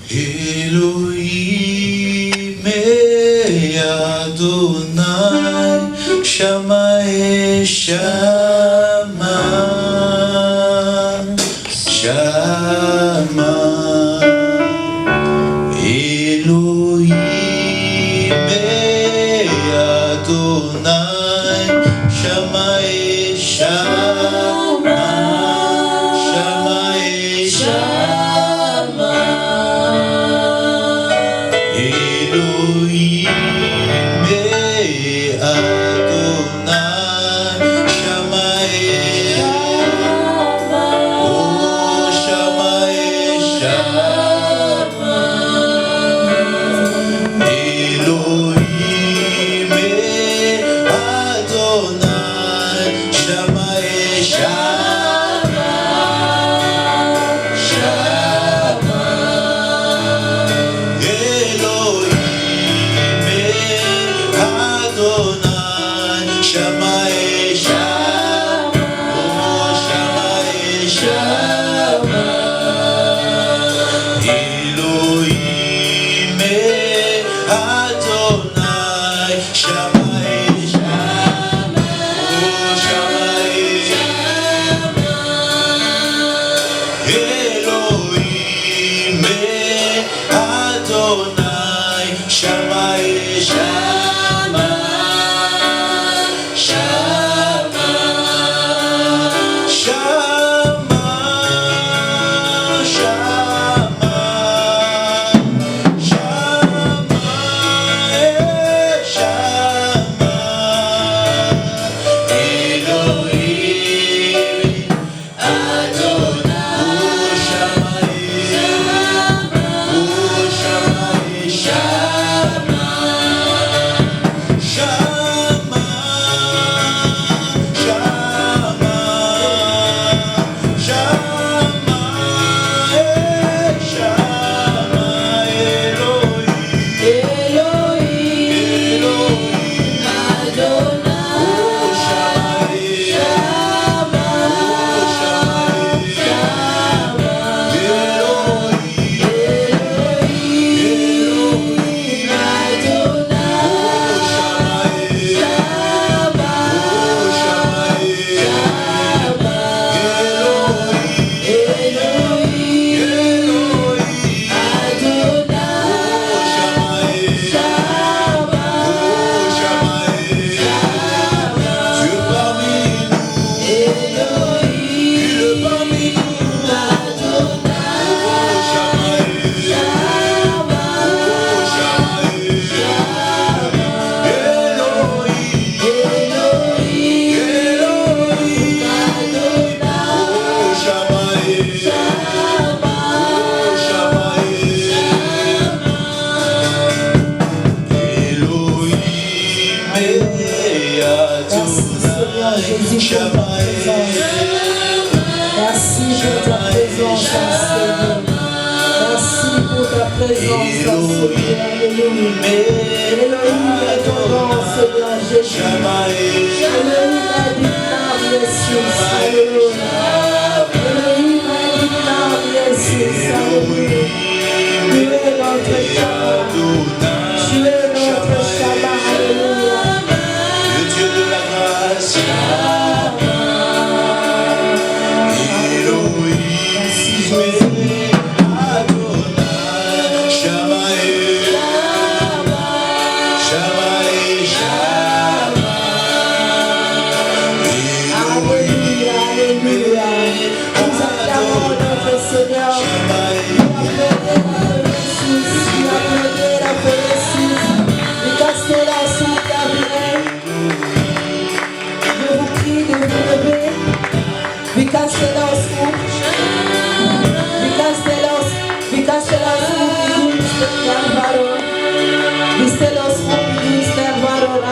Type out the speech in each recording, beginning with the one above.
Elohim Adonai Shama Shama Shama Elohim Adonai Shama Shama Shama Shama Elohim Adonai Shama Oh Shama Shama Elohim Adonai Shama Shama Shama Elohim Adonai Shama Shama Oh Shama Shama Elohim Adonai Shama Shama Oh Shama Elohim Adonai Shama Shama Shama Shama Shama Shama Shama Elohim Adonai Oh Shama Oh Shama Shama Shama Shama Shama Shama Elohim Elohim Adonai Oh Shama Shama Oh Shama Shama Elohim Elohim Adonai Oh Shama Shama Oh Shama Shama Elohim Elohim Adonai Oh Shama Shama Oh Shama Shama Dieu parmi nous Dieu parmi nous Adonai Oh Shama Shama Oh Shama Shama Elohim Elohim Adonai Oh Shama Shama Oh Shama Elohim Adonai Shama Merci pour ta présence, Seigneur. Merci pour ta présence, Seigneur. Elohim adorant, Seigneur Jésus. Elohim adonant, Jesus. Alléluia. Elohim adonant, Jesus. Alléluia. Tu es notre Shabbat. Tu es notre Shabbat. Alléluia. Le Dieu de la grâce Elohim Adonai Shama Shama Shama Alléluia, Alléluia. Nous acclamons notre Seigneur. Nous acclamons Jésus. Nous acclamons Jésus. Nous castons sous ta vie. Je vous prie de vous lever. Vi castelos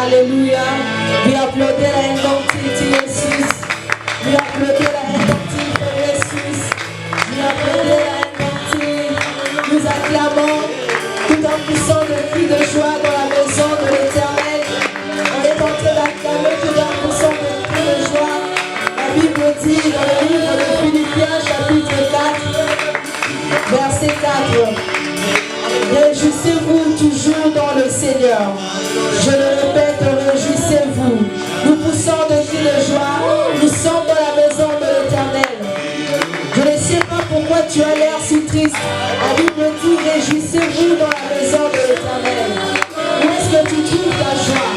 Alléluia. Vi applaudir un nom de Jésus. Vi applaudir un nom de Jésus. Vi applaudir un nom de Nous acclamons tout en poussant le cri de joie dans la maison de l'Éternel. On est en train d'acclamer tout en poussant le cri de joie. La Bible dit dans le livre de Philippiens chapitre 4, verset 4. Seigneur. Je le répète, réjouissez-vous. Nous poussons de cris de joie. Nous sommes dans la maison de l'Éternel. Je ne sais pas pourquoi tu as l'air si triste. La Bible dit, réjouissez-vous dans la maison de l'Éternel. Où est-ce que tu trouves ta joie?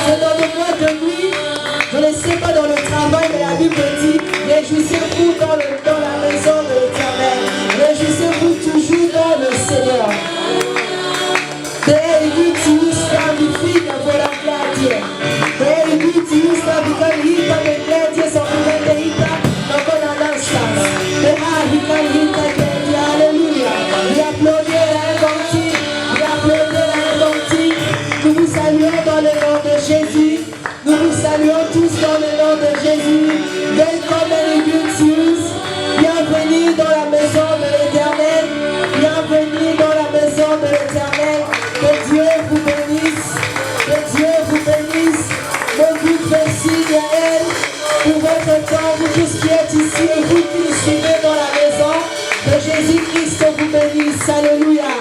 C'est dans le mois de nuit. Je ne sais pas dans le travail, mais la Bible dit, réjouissez-vous dans la maison de l'Éternel. Réjouissez-vous toujours dans le Seigneur. There you to stand defeat and for that gladiator. There you to stand because he can be gladiator, so we can be hit no gonna dance. The high he can hit again. Hallelujah. We applaud la bonté. We applaud la bonté. Nous vous saluons dans le nom de Jésus. Nous vous saluons tous dans le nom de Jésus. Welcome and good news. Bienvenue dans la maison de l'Éternel. Bienvenue dans la maison de l'Éternel. Que Dieu vous bénisse. Que Dieu vous bénisse. Que vous félicitez à elle pour votre temps, vous tous qui êtes ici et vous qui nous suivez dans la maison. Que Jésus-Christ vous bénisse. Alléluia.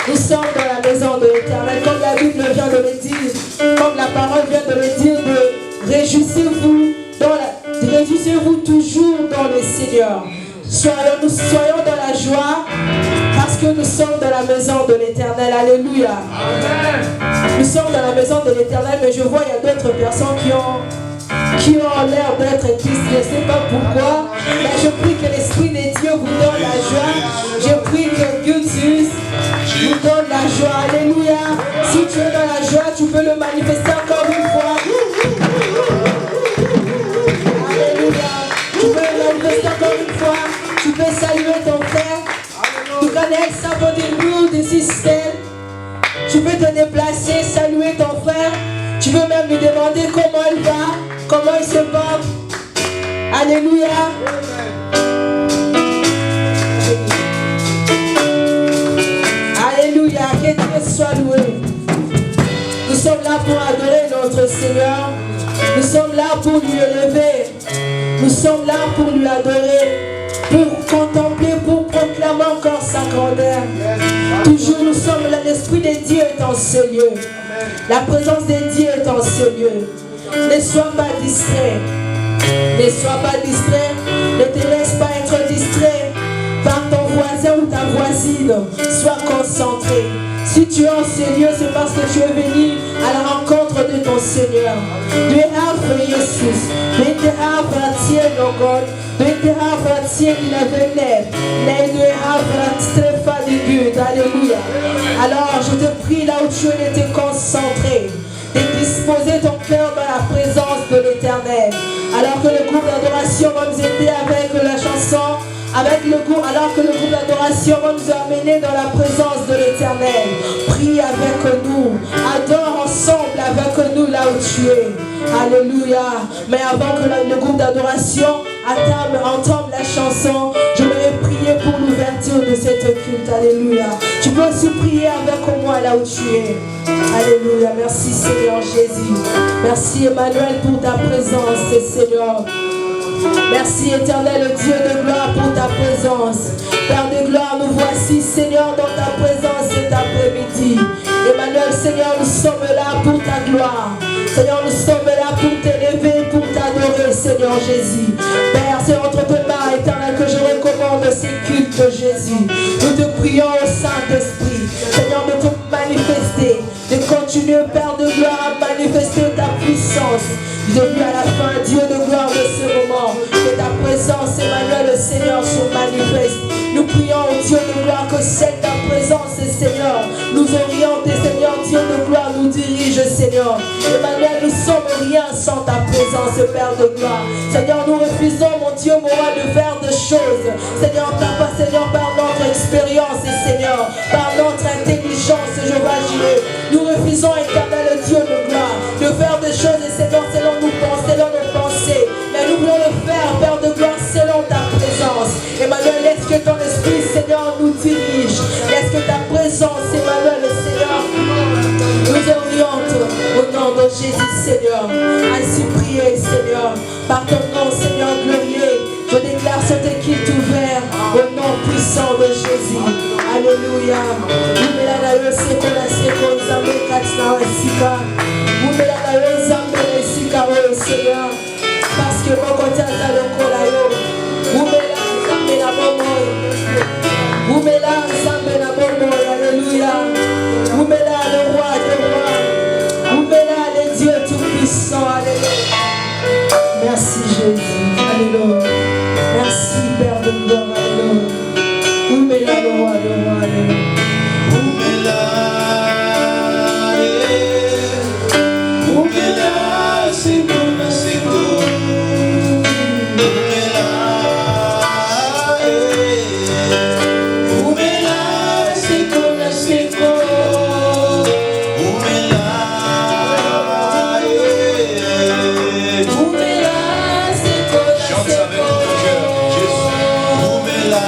Nous sommes dans la maison de l'Éternel. Comme la Bible vient de le dire, comme la parole vient de le dire, réjouissez-vous toujours dans le Seigneur. Soyons dans la joie parce que nous sommes dans la maison de l'Éternel. Alléluia. Nous sommes dans la maison de l'Éternel, mais je vois il y a d'autres personnes qui ont l'air d'être tristes. Je ne sais pas pourquoi, mais je prie que l'Esprit de Dieu vous donne la joie. Je prie que Dieu vous donne la joie. Alléluia. Si tu es dans la joie, tu peux le manifester encore une fois. Alléluia. Tu peux le manifester encore une fois. Tu peux saluer ton frère. Tu connais somebody new this system. Tu peux te déplacer, saluer ton frère. Tu peux même lui demander comment il va, comment il se porte. Alléluia. Alléluia. Que Dieu soit loué. Nous sommes là pour adorer notre Seigneur. Nous sommes là pour lui élever. Nous sommes là pour lui adorer, pour contempler, pour proclamer encore sa grandeur. Toujours nous sommes là, l'Esprit de Dieu est en ce lieu. La présence de Dieu est en ce lieu. Ne sois pas distrait. Ne sois pas distrait. Ne te laisse pas être distrait par ton voisin ou ta voisine. Sois concentré. Si tu es en ce lieu, c'est parce que tu es venu à la rencontre de ton Seigneur. Du här för Jesus. Du är inte här för att se någon. Du är inte här för att se dina vänner. Nej, du är här för att träffa din Gud. Alléluia. Alors, je te prie là où tu es, de te concentrer, de disposer ton cœur dans la présence de l'Éternel. Alors que le groupe d'adoration va nous aider avec la chanson. Alors que le groupe d'adoration va nous amener dans la présence de l'Éternel. Prie avec nous. Adore ensemble avec nous là où tu es. Alléluia. Mais avant que le groupe d'adoration entame la chanson, je vais prier pour l'ouverture de cette culte. Alléluia. Tu peux aussi prier avec moi là où tu es. Alléluia. Merci Seigneur Jésus. Merci Emmanuel pour ta présence, Seigneur. Merci éternel Dieu de gloire pour ta présence. Père de gloire, nous voici Seigneur dans ta présence cet après-midi. Emmanuel Seigneur, nous sommes là pour ta gloire. Seigneur, nous sommes là pour t'élever, pour t'adorer Seigneur Jésus. Père, c'est entre tes mains éternel que je recommande ces cultes de Jésus. Nous te prions au Saint-Esprit, Seigneur, de te manifester, de continuer Père de gloire à manifester ta puissance. Depuis à la fin, Dieu de gloire de ce moment, que ta présence, Emmanuel, le Seigneur, se manifeste. Nous prions au Dieu de gloire que c'est ta présence, Seigneur, nous oriente, Seigneur, Dieu de gloire, nous dirige, Seigneur. Emmanuel, nous sommes rien sans ta présence, Père de gloire. Seigneur, nous refusons, mon Dieu, mon roi, de faire de choses. Seigneur, par notre expérience, Seigneur, par notre intelligence, je vais agir. Nous refusons, éternel Dieu de gloire, de faire des choses, Seigneur, selon nos pensées. Mais nous voulons le faire, Père de gloire, selon ta présence. Emmanuel, laisse que ton esprit, Seigneur, nous dirige. Laisse que ta présence, Emmanuel, Seigneur, nous oriente au nom de Jésus, Seigneur. Ainsi priez, Seigneur, par ton nom, Seigneur glorieux. Je déclare cette équipe ouverte au nom puissant de Jésus. Alléluia. Oumela na yo seko na seko nzambe kati na esika. Oumela na yo nzambe na esika oyo Seigneur. Parce que moko te aza lokola yo. Oumela nzambe na bomoi. Oumela nzambe na bomoi. Alléluia. Oumela le roi des rois. Oumela le Dieu tout-puissant. Alléluia. Merci Jésus. Alléluia. Merci Père de gloire. Alléluia. Oumela le roi des rois. Alléluia. Oumela, Oumela, seko na seko. Oumela, Oumela, seko na seko. Oumela, Oumela seko na chante ça avec seko. ton cœur, Jésus. Oumela,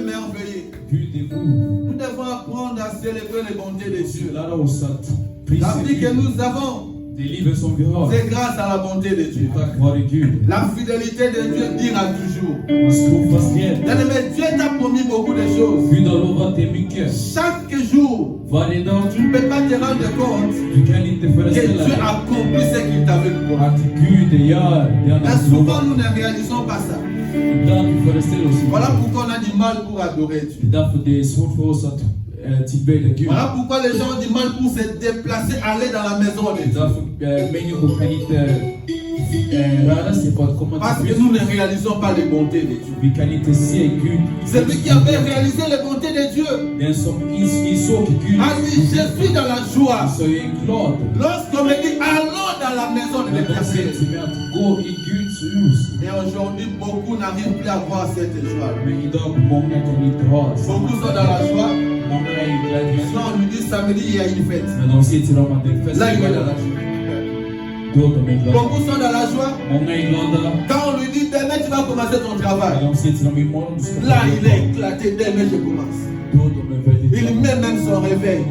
émerveillé. Gud är god. Nous devons apprendre à célébrer les bontés de Dieu. Lära oss att La prisa vie que Gud. nous avons, Det livet som vi har, c'est grâce à la bonté de Dieu. tack vare Gud. La fidélité de Dieu dira toujours. Hans trofasthet. Bien-aimé, Dieu t'a promis beaucoup de choses. Gud har lovat dig mycket. Chaque jour, Varje dag. tu ne peux pas te rendre compte Du kan inte que föreställa Dieu dig accomplit ce qu'il t'avait promis. att Gud gör det han Mais har souvent, lovat. nous ne réalisons pas ça. Ibland vi föreställer oss Voilà inte. pourquoi on a du mal pour adorer Dieu. Det är därför det är svårt för oss att tillbedja Gud. Voilà pourquoi les gens ont du mal pour se déplacer, aller dans la maison de Det är Dieu. därför människor kan inte röra sig på att komma Parce till que Gud. nous ne réalisons pas les bontés de Dieu. Vi kan inte se Gud. Celui qui avait réalisé les bontés de Dieu Den som insåg Gud, a dit, je suis dans la joie. så är jag glad. Lorsqu'on me dit, allons dans la maison de När de säger l'Éternel. till mig att gå i Guds hus. Et aujourd'hui, beaucoup n'arrivent plus à voir cette joie. Men idag många kan inte ha Beaucoup sont dans la joie. Många är i glädje. Quand on nous dit samedi, il y a une fête. Men de säger till dem att det är fest. Là, il est dans la joie. Då de är glada. Beaucoup sont dans la joie. Många är glada. Quand on lui dit, demain, tu vas commencer ton När travail. de säger till dem imorgon du ska Là, il est éclaté. Demain, je commence. Då de är väldigt Il glada. met même son réveil.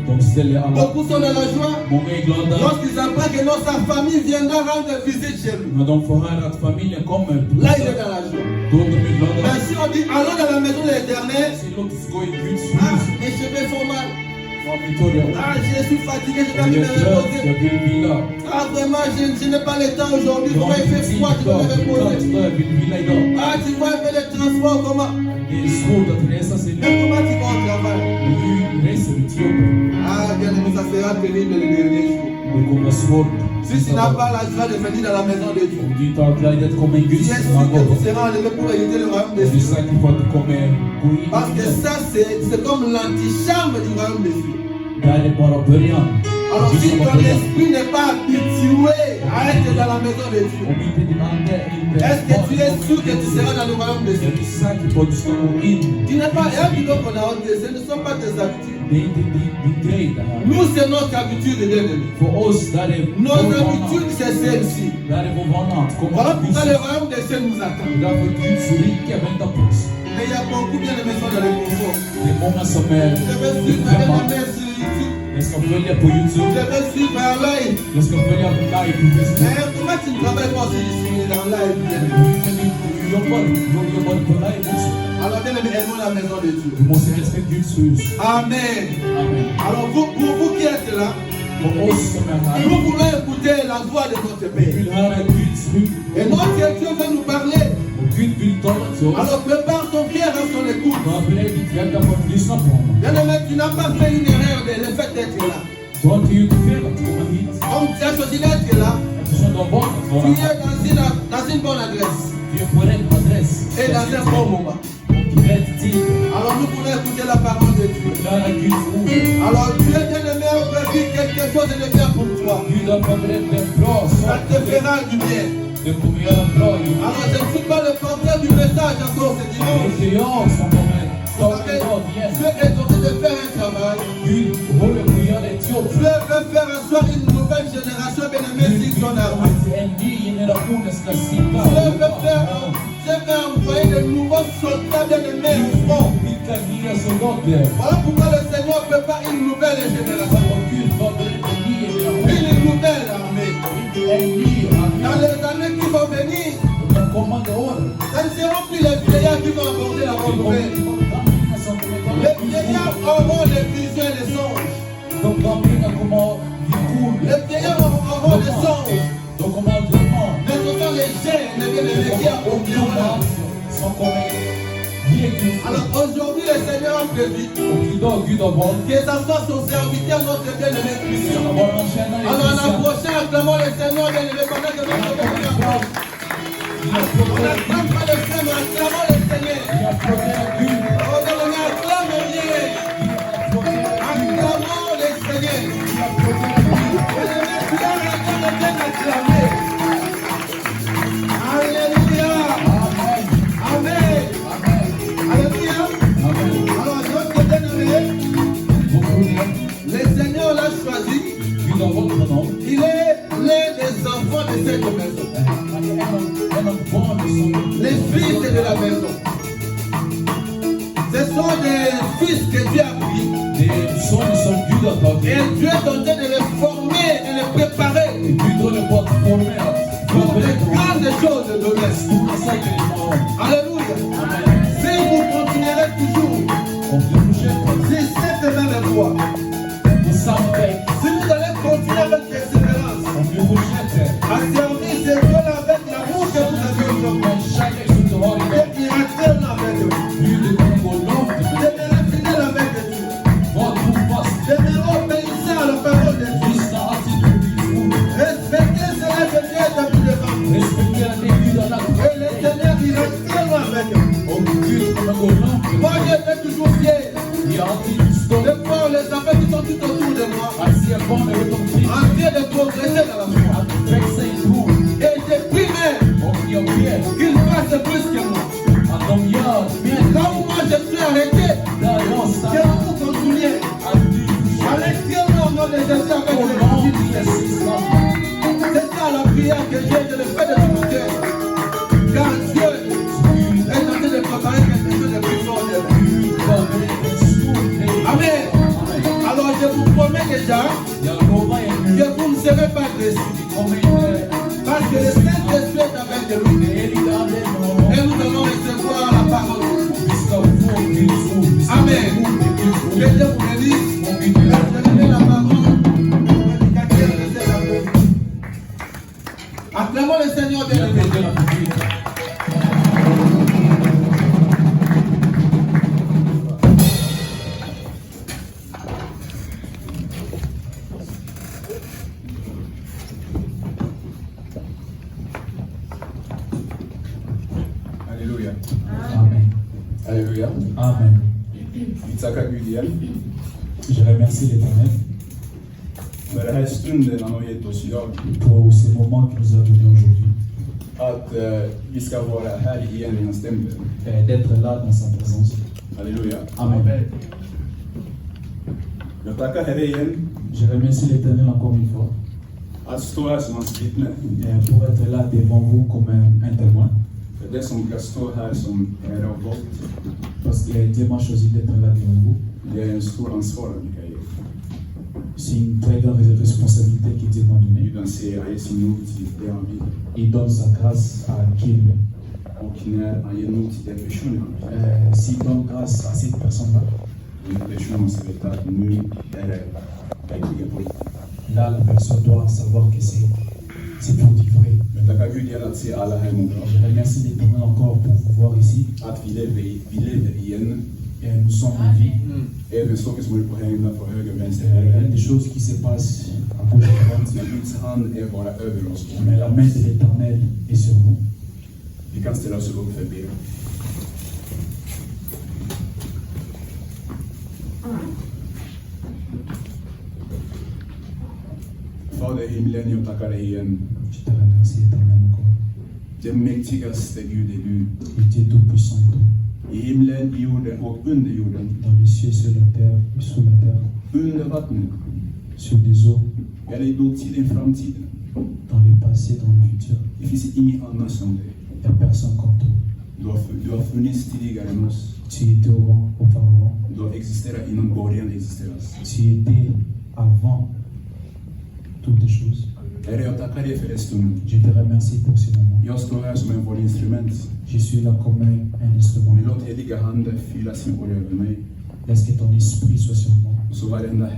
De ställer alla. Beaucoup sont dans la joie. Många är glada. Lorsqu'ils apprennent que non, sa famille viendra rendre visite chez lui. När de får höra att familjen kommer. Là, il est dans la joie. Då de är glada. Mais si on dit, allons dans la maison de l'Éternel, Så låt oss gå i Guds ah, hus. mes cheveux font mal. Ja, Victoria. Ah, je suis fatigué, je Jag vais är me trött. reposer. Jag vill vila. Ah, vraiment, je n'ai pas le temps aujourd'hui. Jag Comment har il inte fait tid froid, je idag. vais me reposer. Jag vill vila idag. Ah, tu vois un peu les transports, comment? Det är svårt att resa sig nu. Mais comment tu vas au travail? Men hur reser du till jobbet? Ah, bien aimé, ça sera terrible le dernier jour. Det kommer vara svårt. Si tu n'as pas la joie de venir dans la maison de Dieu, Om du inte har glädje att komma i tu Guds es sûr que tu närvaro. seras enlevé pour hériter le royaume de Är du Dieu. säker på att du kommer gå in i Parce que det? ça, c'est comme l'antichambre du royaume de Dieu. Det här är bara början. Alors, Det är si bara ton början. esprit n'est pas habitué à être dans la maison de Dieu, Om inte din ande inte est-ce que tu es sûr que tu seras dans le royaume de Är Dieu? du säker på att du ska gå in? Tu n'es pas, et puis donc on a honte, ce ne sont pas tes habitudes. Det är inte din grej det här. Nous, c'est notre habitude, bien aimé. För oss, där är Nos vår vana. habitudes, c'est celle-ci. Där är vår vana att komma Voilà till pourquoi Guds le hus. royaume des cieux nous attend. Därför Guds rike väntar på oss. Mais il y a beaucoup bien aimés qui sont dans le confort. Det är många som är Je vais suivre avec hemma. ma mère sur YouTube. Jag ska följa på YouTube. Je vais suivre en live. Jag ska följa live på Facebook. Mais comment tu ne travailles pas aussi en live, bien aimé? Men du jobbar på live också. Alors, bien aimé, aimons la maison de Dieu. Du måste älska Guds hus. Amen. Amen. Alors, pour vous qui êtes là, För oss som är här. nous voulons écouter la voix de notre Vi Père. vill höra Guds hus. Et notre Dieu veut nous parler. Och Gud vill tala till oss. Alors, prépare ton cœur à son écoute. Förbered ditt hjärta på att lyssna på honom. Bien aimé, tu n'as pas fait une erreur de le fait d'être là. Du har inte gjort fel att komma hit. Comme tu as choisi d'être là, Eftersom du har valt att tu vara här. es dans une bonne adresse Du är på rätt adress. et dans un bon moment. Och i rätt tid. Alors, nous voulons écouter la parole de Dieu. Lära Guds ord. Alors, Dieu bien-aimé a prévu quelque chose de bien pour toi. Gud har förberett en bra Ça sak. te fera du bien. Det kommer göra bra i. Alors, je ne suis pas le porteur du message encore ce Det är dimanche. inte jag som kommer starta idag igen. Dieu est en train de faire un travail. Gud håller på att göra ett jobb. Dieu veut faire asseoir une nouvelle génération bien-aimée sur son armée. En ny generation ska sitta Dieu veut envoyer de nouveaux soldats bien-aimés au front. Vilka nya soldater. Voilà pourquoi le Seigneur prépare une nouvelle génération. Och Gud förbereder en ny generation. Une nouvelle armée. En ny Dans armé. les années qui vont venir, De kommande åren. ce ne seront plus les vieillards qui vont apporter la Det bonne kommer nouvelle. inte vara gamlingar som kommer ta Les vieillards auront les visions et les songes. De gamlingar kommer ha visioner. Les vieillards auront les songes. De kommer ha drömmar. Mais ce sont les jeunes bien-aimés qui accompliront la mission. Som kommer ge Gud. Alors aujourd'hui, le Seigneur a prévu Och idag Gud har valt. que ça soit son serviteur, notre bien-aimé Det Christian. ska vara en tjänare i Alors en Kristian. approchant, acclamons le Seigneur bien-aimé pendant que notre bien-aimé approche. Vi har On plockat n'acclame pas le Seigneur, mais acclamons le Seigneur. Vi har plockat Gud. Oh bien-aimé, acclame bien. Acclamons le Seigneur. Bien-aimé, tu as raison de bien acclamer. Alléluia. Amen. Amen. Alléluia. Amen. Alors notre bien-aimé, Och kungen, le Seigneur l'a choisi. Gud har valt honom. Il est l'un des enfants de cette maison. Han är en av barnen som Les fils de la maison. sont des fils que Dieu a pris. Det son som Gud har tagit. Et Dieu est en train de les former, de les préparer Gud håller på att formera. pour les grandes choses de demain. Stora saker imorgon. Alléluia. Amen. Si vous continuerez toujours, Om du fortsätter c'est cette même voie. på samma väg. Si vous allez continuer avec persévérance, Om du fortsätter à servir ces Dieu avec l'amour que vous avez aujourd'hui, med kärlek som du har idag. et qui restera avec Dieu, Gud kommer gå långt med dig. demeurez fidèle avec Dieu, Var trofast. demeurez obéissant à la parole de Dieu, Lyssna alltid på Guds ord. respectez cela que Dieu est depuis devant vous. Respektera det Gud har lagt på Et le Seigneur il restera avec vous. Och Gud kommer gå långt med Moi, dig. Dieu est toujours fier Vi har alltid stått de voir les enfants qui sont tout autour de moi att se barnen runt omkring. en train de progresser dans la foi. Att växa i tro. Et je prie même Och jag ber qu'ils fassent plus que moi. att de gör mer Là où moi je suis arrêté, där jag que stannar. vous continuez Att du à l'extérieur au nom de Jésus avec går le långt Jésus. i Jesus namn. C'est ça la prière que j'ai de le faire de mon cœur. Car Dieu est en train de préparer quelque chose de plus fort de nous. Gud förbereder en stor grej. Amen. Amen. Alors je vous promets déjà Jag lovar er nu, que vous ne serez pas déçus. vi kommer inte... Parce que le Saint-Esprit est avec nous. Det är lite anledning Et nous allons recevoir la parole. vi ska få Guds ord. Vi ska Amen. få Guds Que ord. Dieu vous bénisse. Och Gud gör Acclamez la parole. Acclamons le Seigneur de det. Jag l'église. ber att publiken. Alléluia. Amen. Alléluia. Amen. Tackar Gud igen Je remercie l'Éternel för den här stunden han har gett oss idag. pour ces moments qu'il nous a donnés aujourd'hui. Att vi ska vara här igen i hans tempel. D'être là dans sa présence. Halleluja. Amen. Jag tackar Herre igen Je remercie l'Éternel encore une fois att stå här som hans vittne. pour être là devant vous comme un témoin. För det som kan stå här som herre av gott, Parce que Dieu m'a choisi d'être là devant vous. det är en stor ansvar vi kan ge. C'est une très grande responsabilité que Dieu m'a donnée. Gud han säger han ger sin nåd till det han vill. Il donne sa grâce à qui il veut. Och när han ger nåd till den personen han vill, S'il donne grâce à cette personne-là, den personen måste veta att nu är det verkligen på riktigt. là, la personne doit savoir que c'est pour du vrai. Jag tackar Gud igen att se alla här imorgon. Je remercie l'Éternel encore pour vous voir ici. Att vi lever igen. Et nous sommes en vie. Även saker som håller på att hända på höger och vänster. Il y a des choses qui se passent à gauche et à droite. Men Guds hand är bara över oss. Mais la main de l'Éternel est sur nous. Vi kan ställa oss upp för bön. Fader i himlen, jag tackar dig igen. Je te remercie, Éternel, encore. Den mäktigaste Gud är du. Et Dieu tout-puissant est tout. I himlen, i jorden och under jorden. Dans les cieux, sur la terre et sous la terre. Under vattnet. Sur des eaux, Eller i dåtiden, framtiden. dans le passé, dans le futur. Det finns ingen annan som dig. Il n'y a personne comme toi. Du har funnits tidigare än oss. Tu étais auparavant. Du har existerat innan början existeras. Tu étais avant toutes les choses. Herre, jag tackar dig för den stunden. Je te remercie pour ces moments. Jag står här som en volinstrument. Je suis là comme un instrument. Men låt heliga handen fylla sin ord över mig. Laisse que ton esprit soit sur moi. Så varenda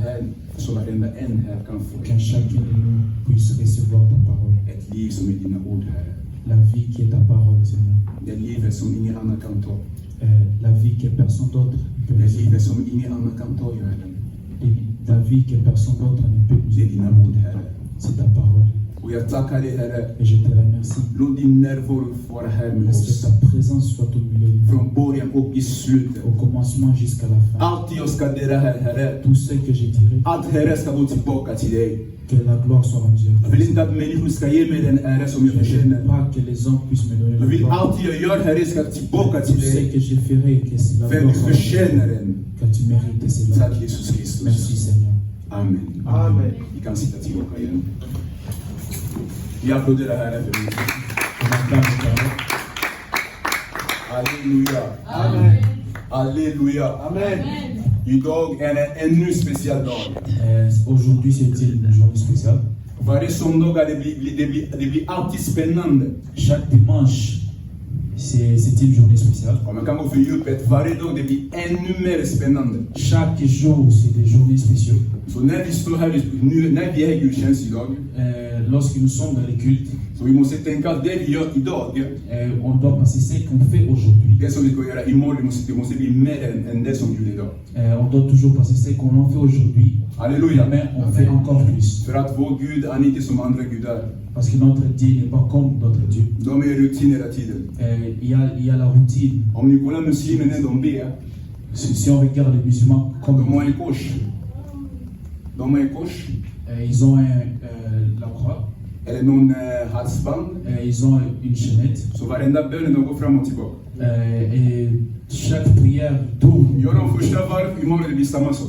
en här kan få Qu'un chacun de nous puisse recevoir ta parole. ett liv som är dina ord, Herre. La vie qui est ta parole, Seigneur. Det livet som ingen annan kan ta. La vie que personne d'autre peut Det nous donner. livet som ingen annan kan ta, Herre. La vie que personne d'autre ne peut nous Det är dina donner. ord, Herre. C'est ta parole. Och jag tackar dig, Herre. Et je te remercie. Låt din närvaro vara här med Laisse que oss. ta présence soit au milieu de nous. Från början och i slutet. Au commencement jusqu'à la fin. Allt jag ska dela här, Herre. Tout ce que je dirai, Allt, Herre, ska gå tillbaka till dig. que la gloire soit rendue à Jag toi. vill inte att människor ska ge mig den ära som jag Je ne förtjänar. veux pas que les hommes puissent me donner Jag la vill gloire. allt jag gör, Herre, ska tillbaka till Tout ce dig. que je ferai, que c'est la För gloire du soit rendue à förtjänar toi. den. Car tu mérites cela. Tack Jesus Kristus. Merci Seigneur. Amen. Amen. Vi kan sitta tillbaka igen. Vi applåderar Herren för mycket. On acclame l'Éternel. Halleluja. Amen. Alléluia. Amen. Idag är det ännu speciell dag. Aujourd'hui, c'est une journée spéciale. Varje söndag det blir alltid spännande. Chaque dimanche, c'est une journée spéciale. Om jag kan gå för djupet, varje dag det blir ännu mer spännande. Chaque jour, c'est des journées spéciales. Så när vi står här, när vi är i gudstjänst idag, Lorsque nous sommes dans les cultes, så vi måste tänka att det vi gör idag, on doit penser ce qu'on fait aujourd'hui. det som vi ska göra imorgon, det måste bli mer än det som Gud idag. On doit toujours penser ce qu'on en fait aujourd'hui. Alléluia. Mais on fait encore plus. För att vår Gud, han är inte som andra gudar. Parce que notre Dieu n'est pas comme d'autres dieux. De är rutin hela tiden. Il y a la routine. Om ni kollar muslimerna, de ber. Si on regarde les musulmans, De comme har en kors. De har en kors. ils ont la croix, Eller någon halsband. ils ont une chaînette. Så varenda bön de går fram och tillbaka. Et chaque prière tourne. Gör de första varv, imorgon det blir samma sak.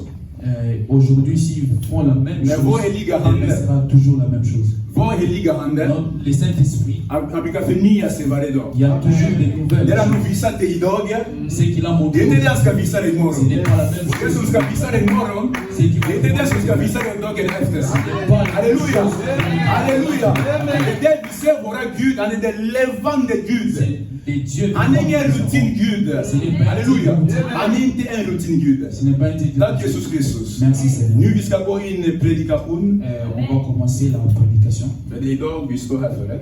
Aujourd'hui, s'ils font la même Mais chose, vår heliga det ande, sera toujours la même chose. vår heliga ande, Donc, le Saint-Esprit, han brukar förnya sig varje dag. il y a toujours des nouvelles Det han choses. har visat dig idag, Ce qu'il a det är montré, inte det han ska visa dig ce imorgon. n'est pas la même Det som chose. ska visa dig imorgon, det är inte det som ska visa dig dagen efter. Halleluja! Halleluja! Det är det vi ser våra Gud, han är den levande Gud. C'est des dieux Han är ingen rutin-Gud. Halleluja! Han är inte en rutin-Gud. Ce n'est pas un Dieu. Tack Jesus Kristus. Merci Seigneur. Nu vi ska gå in i predikation. On va commencer la prédication. För det är idag vi står här för det.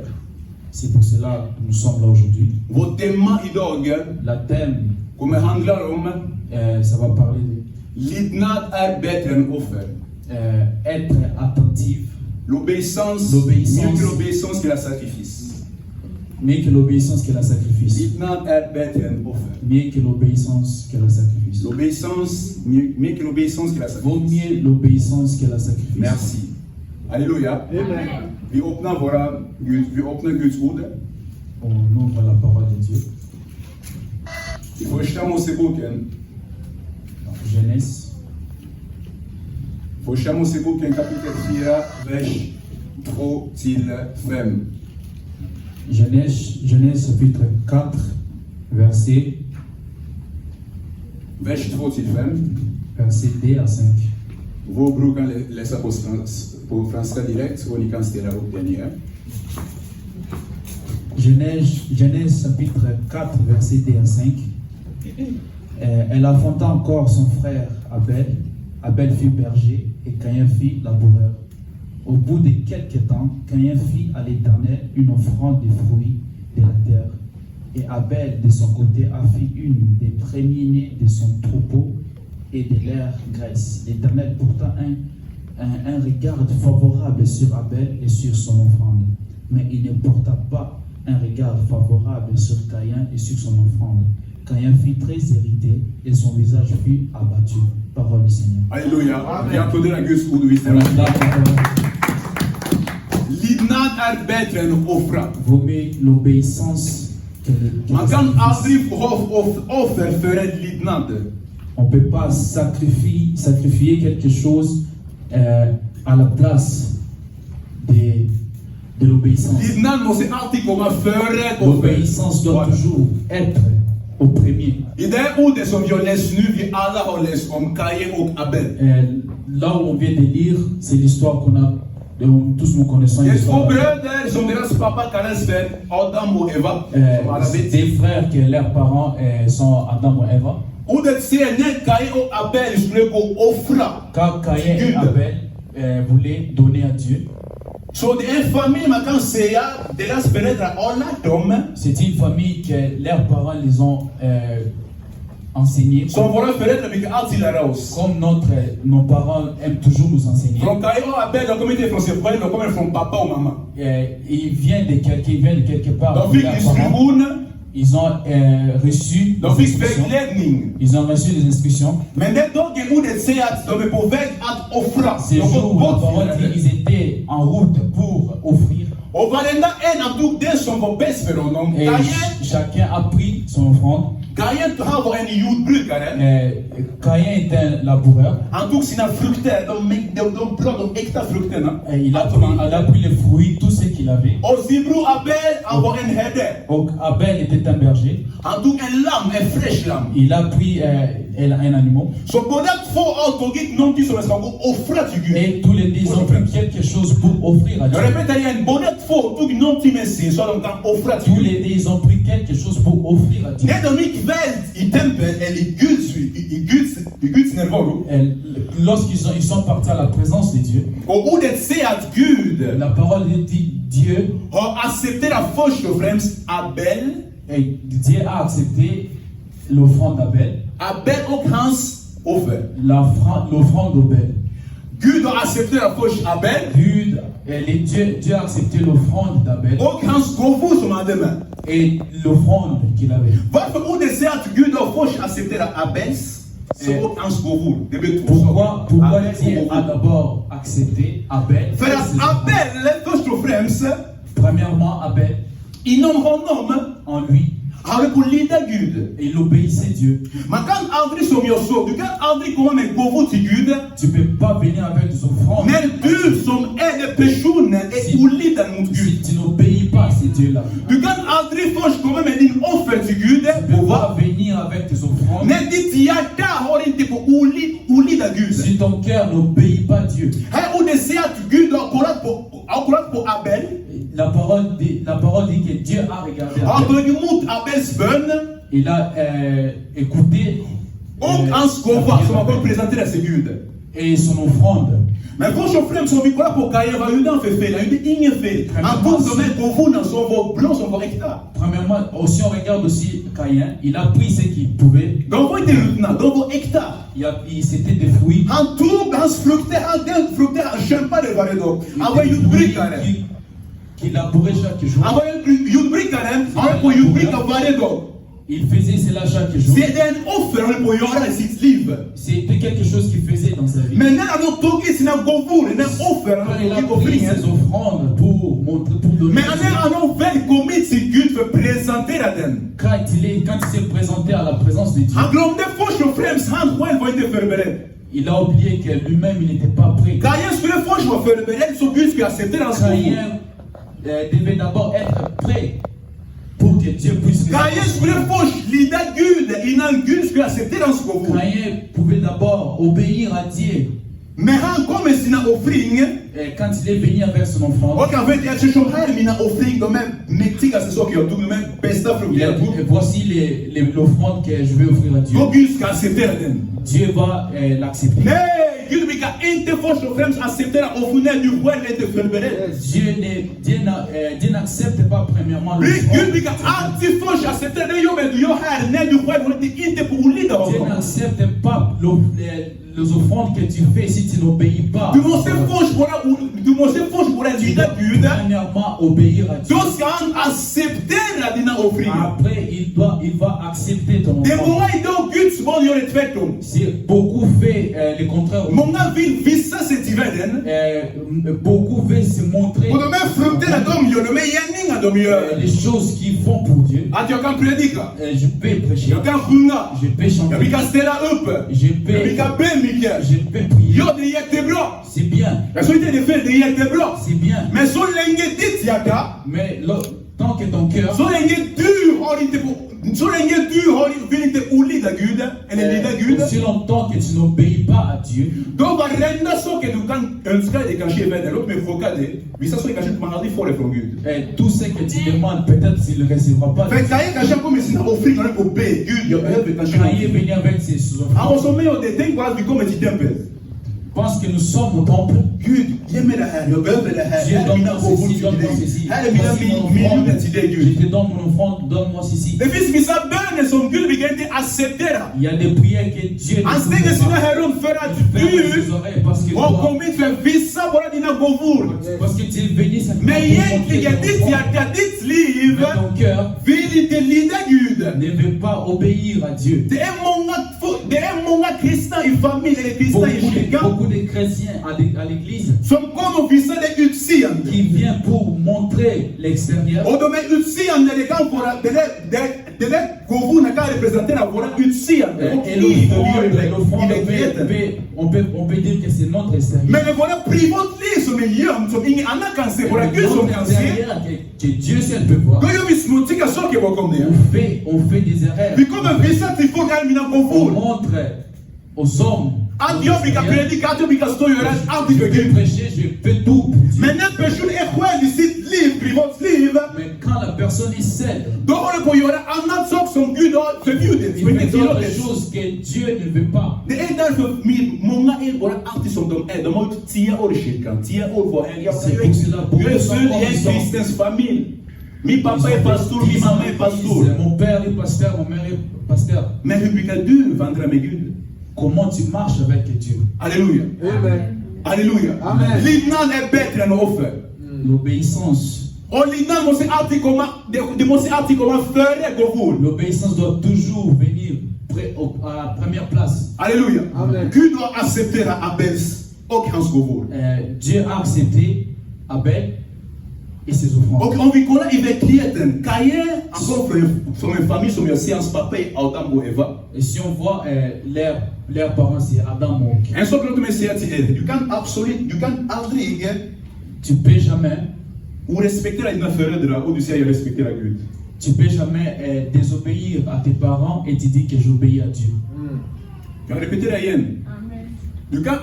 C'est pour cela que nous sommes là aujourd'hui. Vårt tema idag La thème, kommer handla om ça va parler de lydnad är bättre än offer. être attentif, L'obéissance, L'obéissance. mieux que l'obéissance que la sacrifice. mieux que l'obéissance que la sacrifice. Lydnad är bättre än offer. Mieux que l'obéissance que la sacrifice. L'obéissance, mieux que l'obéissance que la Vaut sacrifice. mieux l'obéissance que la sacrifice. Merci. Alléluia. Vi öppnar Guds ord. On ouvre la parole de Dieu. I första Moseboken, Genèse, första Moseboken kapitel 4, vers 2 till 5. Genèse chapitre 4, verset 2 till 5. 2 à 5. Vår bror kan läsa på franska direkt och ni kan ställa upp den igen. Genèse chapitre 4, verset 2 à 5. Elle affronta encore son frère Abel. Abel fut berger et Caïn fut laboureur. Au bout de quelques temps, Caïn fit à l'Éternel une offrande de fruits de la terre. Et Abel, de son côté, a fait une des premiers-nés de son troupeau et de leur graisse. L'Éternel porta un regard favorable sur Abel et sur son offrande. Mais il ne porta pas un regard favorable sur Caïn et sur son offrande. Caïn fut très irrité et son visage fut abattu. Parole du Seigneur. Alléluia. Vi applåderar Guds ord och vi On ställer upp. acclame la parole. Lydnad är bättre än att offra. Vaut mieux l'obéissance que le Man kan sacrifice. aldrig få offer för en lydnad. On ne peut pas sacrifier quelque chose à la place de l'obéissance. Lydnad måste alltid komma före offer. L'obéissance doit toujours être au premier. I det ordet som jag läst nu, vi alla har läst om Kain och Abel. Là où on vient de lire, c'est l'histoire qu'on a, tous nous connaissons Det är två l'histoire. bröder som deras pappa kallas för Adam och Eva. Som alla vet. Des frères que leurs parents sont Adam et Eva. Ordet säger när Kain och Abel skulle gå och offra. Quand Caïn et Gud. Abel voulaient donner à Dieu, Så det är en familj man kan säga, deras föräldrar har lärt dem. c'est une famille que leurs parents les ont enseignés. Som våra föräldrar brukar alltid lära oss. Comme nos parents aiment toujours nous enseigner. Från Kain och Abel, de kommer inte från sig själva, de kommer från pappa och mamma. Ils viennent de quelque part. De fick Leurs parents, instruktion, ils ont reçu de des fick instructions. vägledning. Ils ont reçu des instructions. Men den dagen ordet säger att de är på väg att offra. Ces De jours går où la bort parole från dit det. ils étaient en route pour offrir. Och varenda en han tog det som var bäst för honom. Et chacun a pris son offrande. Caïn har en jordbrukare. Caïn était un laboureur. Han tog sina frukter, de äkta frukterna. Et il a pris les fruits, tout ce qu'il avait. Och sin bror Abel, han var en herde. Donc Abel était un berger. Han tog en lamm, en fräsch lamm. Il a pris un animal. Så båda två har tagit någonting som de ska gå och offra till Gud. Et tous les deux ils ont pris quelque chose pour offrir à Dieu. Jag repeterar igen, båda två tog någonting med sig så de kan offra till Tous Gud. les deux ils ont pris quelque chose pour offrir à Dieu. När de gick väl i tempel eller i Guds närvaro. Lorsqu'ils sont partis à la présence de Dieu, Och ordet säger att Gud la parole dit Dieu, har accepterat först och främst Abel. et Dieu a accepté l'offrande d'Abel, Abel och hans offer. l'offrande d'Abel. Gud har accepterat först Abel Dieu a accepté l'offrande d'Abel och hans gåvor som han hade med. et l'offrande qu'il avait. Varför ordet säger att Gud har först accepterat Abels och hans gåvor? Det blir två Pourquoi Abels Dieu och a gåvor. d'abord accepté Abel? För att Abel först och främst Premièrement, Abel, inom honom en lui, hade på lyda Gud. il obéissait Dieu. Man kan aldrig, som jag sa, du kan aldrig komma med gåvor till Gud Tu ne peux pas venir avec des offrandes när du som är den personen är olydnad mot si Gud. tu n'obéis pas à ces dieux-là. Du kan aldrig först komma med din offer till Gud Tu ne peux pas venir avec tes offrandes när ditt hjärta har inte på olyda Gud. si ton cœur n'obéit pas à Dieu. Här ordet säger att Gud har kollat på Abel. La parole dit que Dieu a regardé Han Abel. tog emot Abels bön Il a écouté och hans gåva som han kommer presentera sig Gud. et son offrande. Men först och främst om vi kollar på Caïn, vad gjorde han för fel? Han gjorde ingen fel. Han tog de här gåvorna som var bra, som var äkta. Premièrement, si on regarde aussi Caïn, il a pris ce qu'il pouvait. De var inte ruttna, de var äkta. C'était des fruits. Han tog hans frukter, den frukter han kämpade varje dag. Han var jordbrukare. Qui labourait chaque jour. Han var jordbrukare, han var på jordbruka varje dag. Il faisait cela chaque jour. Det är en offer han höll på att göra i sitt liv. C'était quelque chose qu'il faisait dans sa vie. Men när han har tagit sina gåvor, den offer han Quand il har a tagit pris offringen. ses offrandes pour montrer, pour donner. Men när han har väl kommit till Gud för att presentera den. Quand il s'est présenté à la présence de Dieu, Han glömde först och främst, han själv var inte förberedd. il a oublié que lui-même il n'était pas prêt. Caïn skulle först vara förberedd så Gud skulle acceptera hans gåvor. Caïn devait d'abord être prêt pour que Dieu puisse. Caïn skulle först lyda Gud innan Gud skulle acceptera hans gåvor. Caïn pouvait d'abord obéir à Dieu. Men han kom med sina offring. Quand il est venu avec son offrande, Och han vet, eftersom här är mina offring, de här mäktigaste saker jag tog, de här bästa frukter il a jag dit, tog. voici l'offrande que je vais offrir à Dieu. Då Gud ska acceptera den. Dieu va l'accepter. Nej, Gud brukar inte först och främst acceptera offring när du själv inte är förberedd. Dieu n'accepte pas premièrement Gud l'offrande. brukar alltid först acceptera det jobbet du gör här när du själv inte på olyda Dieu honom. n'accepte pas les offrandes que tu fais si tu n'obéis pas. Du måste först bara lyda Gud. Premièrement, obéir à Dieu. Då ska han acceptera dina offringar. Après, il va accepter ton Det är offrande. många idag Guds barn gör det tvärtom. C'est beaucoup fait le contraire. Många vill visa sig till världen. Beaucoup veulent se montrer Och de här frukterna de gör, de här gärningar de gör. les choses qu'ils font pour Dieu. Att jag kan predika. Je peux prêcher, Jag kan sjunga. je peux Jag chanter, brukar ställa upp. je Jag peux, brukar be mycket. je peux prier. Ja, det är jättebra. C'est bien, Jag sa inte det är fel, det är jättebra. c'est bien. Men så länge ditt hjärta, Mais tant que ton cœur, så länge du vill inte olyda Gud, eller lyda Gud, aussi longtemps que tu n'obéis pas à Dieu, då varenda sak du kan önska dig kan ske i världen. Låt mig fråga dig. Vissa saker kanske man aldrig får det från Gud. tout ce que tu demandes, peut-être tu ne le recevras pas. För Caïn kanske kom med sina offringar och be. Gud, jag behöver kanske Quand il est någonting. venu avec ses Han offrandes, var som med och det. Tänk på att vi kommer till tempel. pense que nous sommes au temple. Gud, ge mig det här. Jag behöver det här. Dieu, Här är mina donne-moi gåvor ceci, till donne-moi dig. ceci. Här är mina Voici mon miljoner offrande. till dig, Je Gud. te donne mon offrande, donne-moi ceci. Det finns vissa böner som Gud brukar inte acceptera. Il y a des prières que Dieu ne Han stänger sina pas. öron för att Ferme du ses oreilles parce que har toi, kommit för vissa bara dina gåvor. parce que tu es venu simplement Men pour montrer egentligen ton ditt offrande. hjärta, ditt liv Mais ton cœur vill inte lyda Gud. ne veut pas obéir à Dieu. Det är många kristna i familj eller kristna i kyrkan Beaucoup de chrétiens à l'église som kommer och visar det utseende. qui viennent pour montrer l'extérieur. Och de är utseende, det kan vara, Peut-être que vous n'avez qu'à représenter la voix ici. Et l'offrande, on peut dire que c'est notre extérieur. Mais le voilà privé, sont meilleurs. Il y en a quand c'est pour la gueule, sont que Dieu seul peut voir. On fait des erreurs. Puis comme un visa, il faut qu'elle on montre aux hommes. Je peux prêcher, je peux tout. Maintenant, mais quand la personne est seule, il y aura un autre son Dieu il fait d'autres choses que Dieu ne veut pas. Mi papa est pasteur, mi maman est pasteur. Mon père est pasteur, mon mère est pasteur. Mais Dieu vendra mes Dieu. Comment tu marches avec Dieu? Alléluia. Amen. Alléluia. Amen. L'ignan est bête dans nos offres. L'obéissance. Oh, l'ignan, mon comment faire que vous. L'obéissance doit toujours venir à la première place. Alléluia. Amen. Qui doit accepter Abel aucun vous. Dieu a accepté Abel et ses offrandes. Ok, on vit qu'on a évacué Caïn, encore son famille, son science, papa et Adam ou Eva. Et si on voit leurs parents, c'est Adam ou un seul autre message, you can aldrig, tu peux jamais, ou respecter la différence de la ou du ciel respecter la Dieu. Tu peux jamais désobéir à tes parents et tu dis que j'obéis à Dieu. Tu vas répéter la hyène. Du kan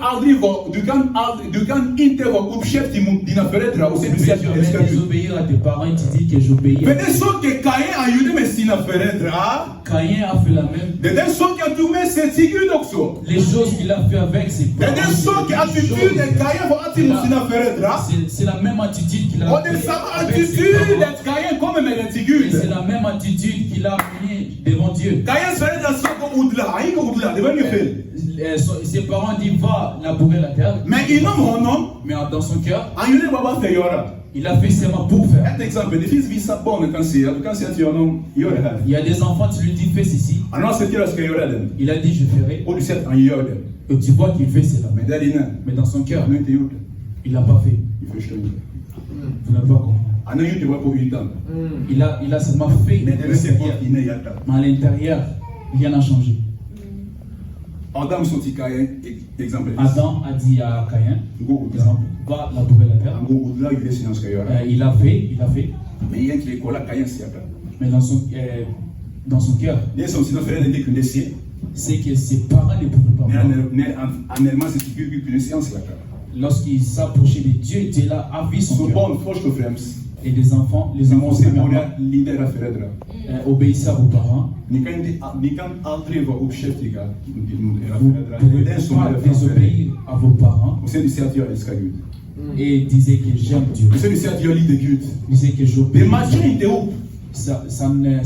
inte vara uppkäft i dina föräldrar och sen du säger att du älskar Gud. Désobéir à tes parents et tu dis que j'obéis. Men det är så que Caïn har gjort med sina föräldrar. Caïn a fait la même. Det är så que du med sig till Gud också. Les choses qu'il a fait avec ses parents. Det är så que attituden Caïn har haft mot sina föräldrar. C'est la même attitude qu'il a. Och det är samma attityd att Caïn kommer med till Gud. C'est la même attitude qu'il a amené devant Dieu. Caïns föräldrar sa gå odla, han gick odla, det var inget fel. Ses parents disent va labourer la terre. Mais inom honom, mais dans son cœur, han gjorde vad man ska göra. Il a fait seulement pour faire. Ett exempel, det finns vissa barn du kan säga till honom, gör det här. Il y a des enfants, tu lui dis fais ceci. Han har sett till att ska göra det. Il a dit je ferai. Och du ser att han gör det. Et tu vois qu'il fait cela. Men där inne, mais dans son cœur, han har inte gjort det. Il n'a pas fait. Il förstår inte. Vous n'avez pas compris. Han har gjort det bara på ytan. Il a seulement fait. Men det är inne i hjärtat. Mais à l'intérieur, rien n'a changé. Adam sa till Caïn, exempel. Adam a dit à Caïn, exemple, va labourer la terre. Il a fait. Mais dans son cœur, c'est que ses parents ne pouvaient pas voir. Lorsqu'il s'approchait de Dieu, Dieu là a vu son cœur. Et les enfants obéissez à vos parents. Vous ne pouvez pas désobéir à vos parents et disait que j'aime Dieu. Disait que j'obéis. Ça ne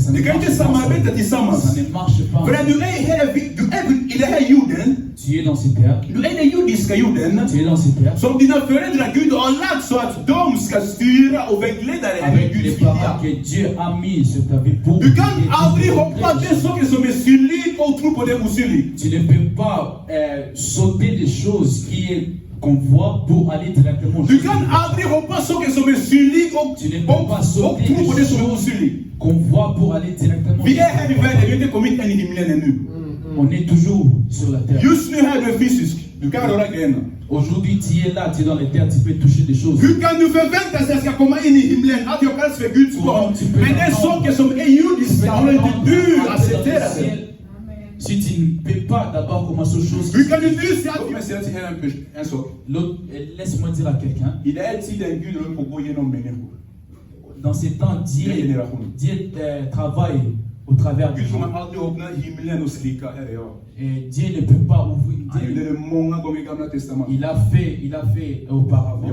marche pas. Tu es dans cette terre. Tu es dans cette terre. Avec les parents que Dieu a mis sur ta vie pour. Tu ne peux pas sauter des choses qu'on voit pour aller directement. Tu ne peux pas sauter des choses qu'on voit pour aller directement. On est toujours sur la terre. Aujourd'hui, tu es là, tu es dans les terres, tu peux toucher des choses. Si tu ne peux pas d'abord commencer aux choses. Laisse-moi dire à quelqu'un. Dans ces temps, Dieu travaille au travers de vous. Et Dieu ne peut pas ouvrir. Il a fait auparavant.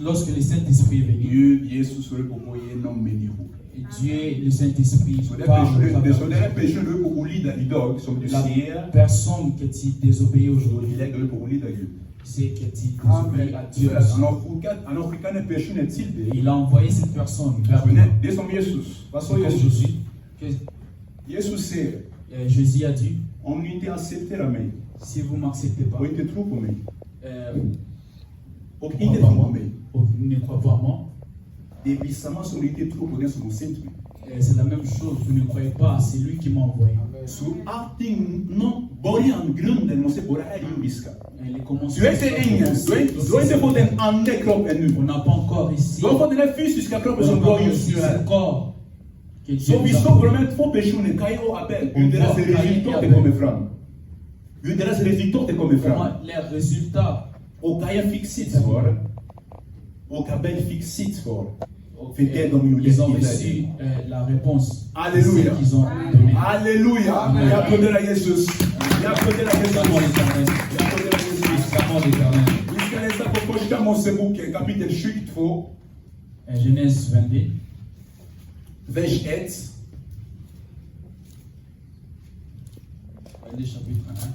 Lorsque le Saint-Esprit est venu, Dieu, le Saint-Esprit, la personne que tu désobéis aujourd'hui, c'est que tu désobéis à Dieu. Il a envoyé cette personne vers comme Jésus. Jésus a dit, si vous ne m'acceptez pas, ne crois pas à moi. debisama solide trop pour son centre. C'est la même chose, vous ne croyez pas, c'est lui qui m'a envoyé. Sur acting non borian grunden måste bara är judiska. Elle est commencée. Du är inte engelsk, du har inte fått en andlig kropp ännu. On n'a pas encore ici. Du har fått den här fysiska kroppen som du har just nu här. Så vi står på de här två personerna, Kain och Abel, hur deras resultat kommer fram. Hur deras resultat kommer fram. Les résultats. Och Kain fick sitt svar. Och Abel fick sitt svar. För det de gjorde Ils ont reçu la réponse. Alléluia. Qu'ils ont donné. Alléluia. Jag applåderar Jesus. Jag applåderar Jesus. Jag applåderar Jesus. Vi ska läsa på första Moseboken kapitel 22. Genèse 22. Vers 1. Chapitre 1.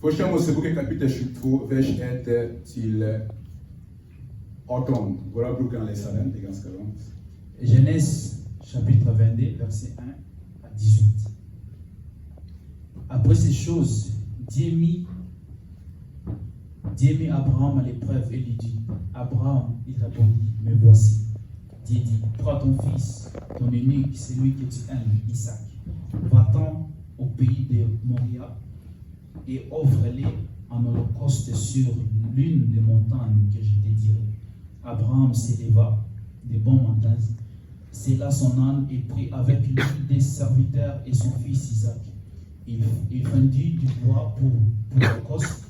Första Moseboken kapitel 22, vers 1 till 18. Våra brukar läsa den, det är ganska långt. Genèse chapitre 22, verset 1 à 18. Après ces choses, Dieu mit Abraham à l'épreuve et lui dit, Abraham, il répondit, me voici. Dieu dit, prends ton fils, ton unique, celui que tu aimes, Isaac. Va-t'en au pays de Moria et offre-les en holocauste sur l'une des montagnes que je te dirai. Abraham s'éleva des bonnes montagnes, scella son âne et prit avec lui des serviteurs et son fils Isaac. Il fendit du bois pour l'holocauste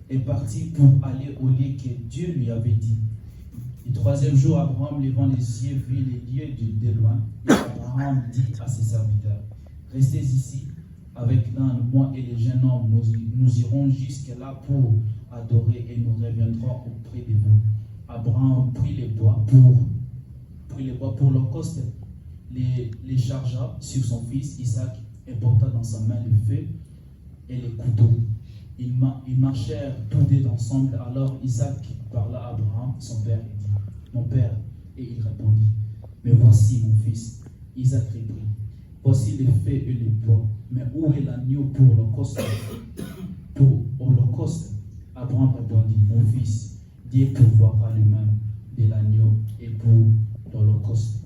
et partit pour aller au lieu que Dieu lui avait dit. Le troisième jour, Abraham, levant les yeux, vit les lieux de loin. Et Abraham dit à ses serviteurs, restez ici avec l'âne, moi et les jeunes hommes, nous irons jusque-là pour adorer et nous reviendrons auprès de vous. Abraham prit les bois pour l'holocauste, les chargea sur son fils Isaac et porta dans sa main le feu et les couteaux. Ils marchèrent tous deux ensemble. Alors Isaac parla à Abraham, son père, et dit, mon père, et il répondit, mais voici mon fils. Isaac reprit, voici le feu et le bois, mais où est l'agneau pour l'holocauste? Pour l'holocauste, Abraham répondit, mon fils, Dieu pourvoira lui-même de l'agneau et pour l'holocauste.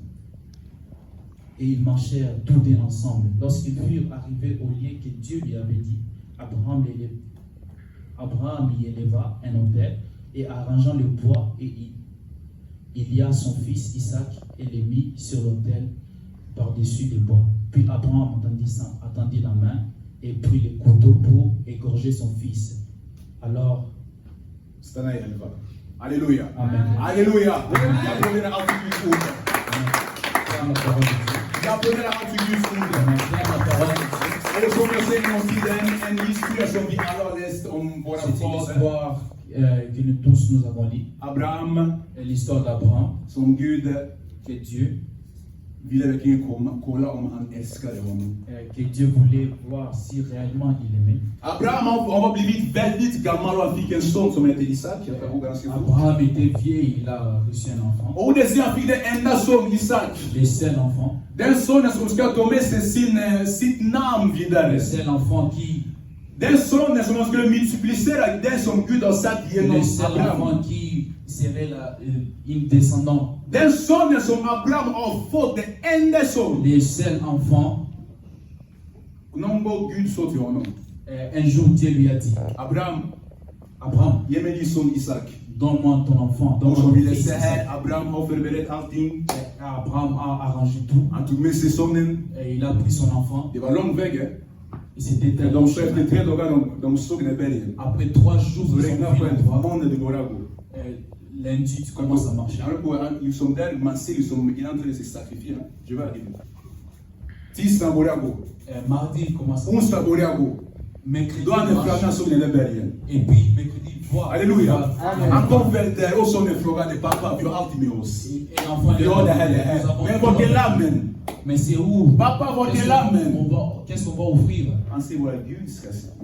Et ils marchèrent tous deux ensemble. Lorsqu'ils furent arrivés au lieu que Dieu lui avait dit, Abraham y éleva un autel et arrangeant le bois, et il y a son fils Isaac et le mit sur l'autel par-dessus le bois. Puis Abraham attendit la main et prit le couteau pour égorger son fils. Alors, Alléluia. Amen. Alléluia. Jag applåderar alltid Guds ord. Jag applåderar alltid Guds ord. Och det kommer jag säga en gång till en historia som vi alla har läst om våra c'est une fader. histoire que nous tous nous avons lu. Abraham, L'histoire d'Abraham, som Gud que Dieu ville verkligen kolla om han älskade honom. que Dieu voulait voir si réellement il aimait. Abraham har blivit väldigt gammal och han fick en son som heter Isak. Jag tar ihåg ganska fort. Abraham était vieil, il a reçu un enfant. Och det ser han fick den enda son Isak. Le seul enfant. Den sonen som ska ta med sig sitt namn vidare. Le seul enfant qui. Den sonen som skulle multiplicera den som Gud har satt genom Le seul Abraham. enfant qui serait une descendant. Den sonen som Abraham har fått, den enda son. Le seul enfant. Någon gång Gud sa till honom. Un jour Dieu lui a dit, Abraham, ge mig din son Isak. Donne-moi ton enfant. Och så ville säga här, Abraham har förberett allting. Abraham a arrangé tout. Han tog med sig sonen. Il a pris son enfant. Det var lång väg. Et c'était très De long. sa efter 3 dagar de såg den bergen. Après 3 jours, Så ils räkna ont på fait en le droit. månad det går att gå. Lundi, tu commences à marcher. Liksom där man ser liksom innan det sig sacrifier. Je vais arriver. Tisdag börjar gå. Mardi, il commence à Onsdag börjar gå. Mercredi, Då han är framme såg den där bergen. et puis mercredi, il voit. Alléluia. Han kom väl där och sonen frågade pappa, vi har alltid med oss. Et l'enfant, Ja, det här, det här. Men var är lammen? Mais c'est où? Pappa, var är lammen? Qu'est-ce qu'on va offrir? Han säger våra Gud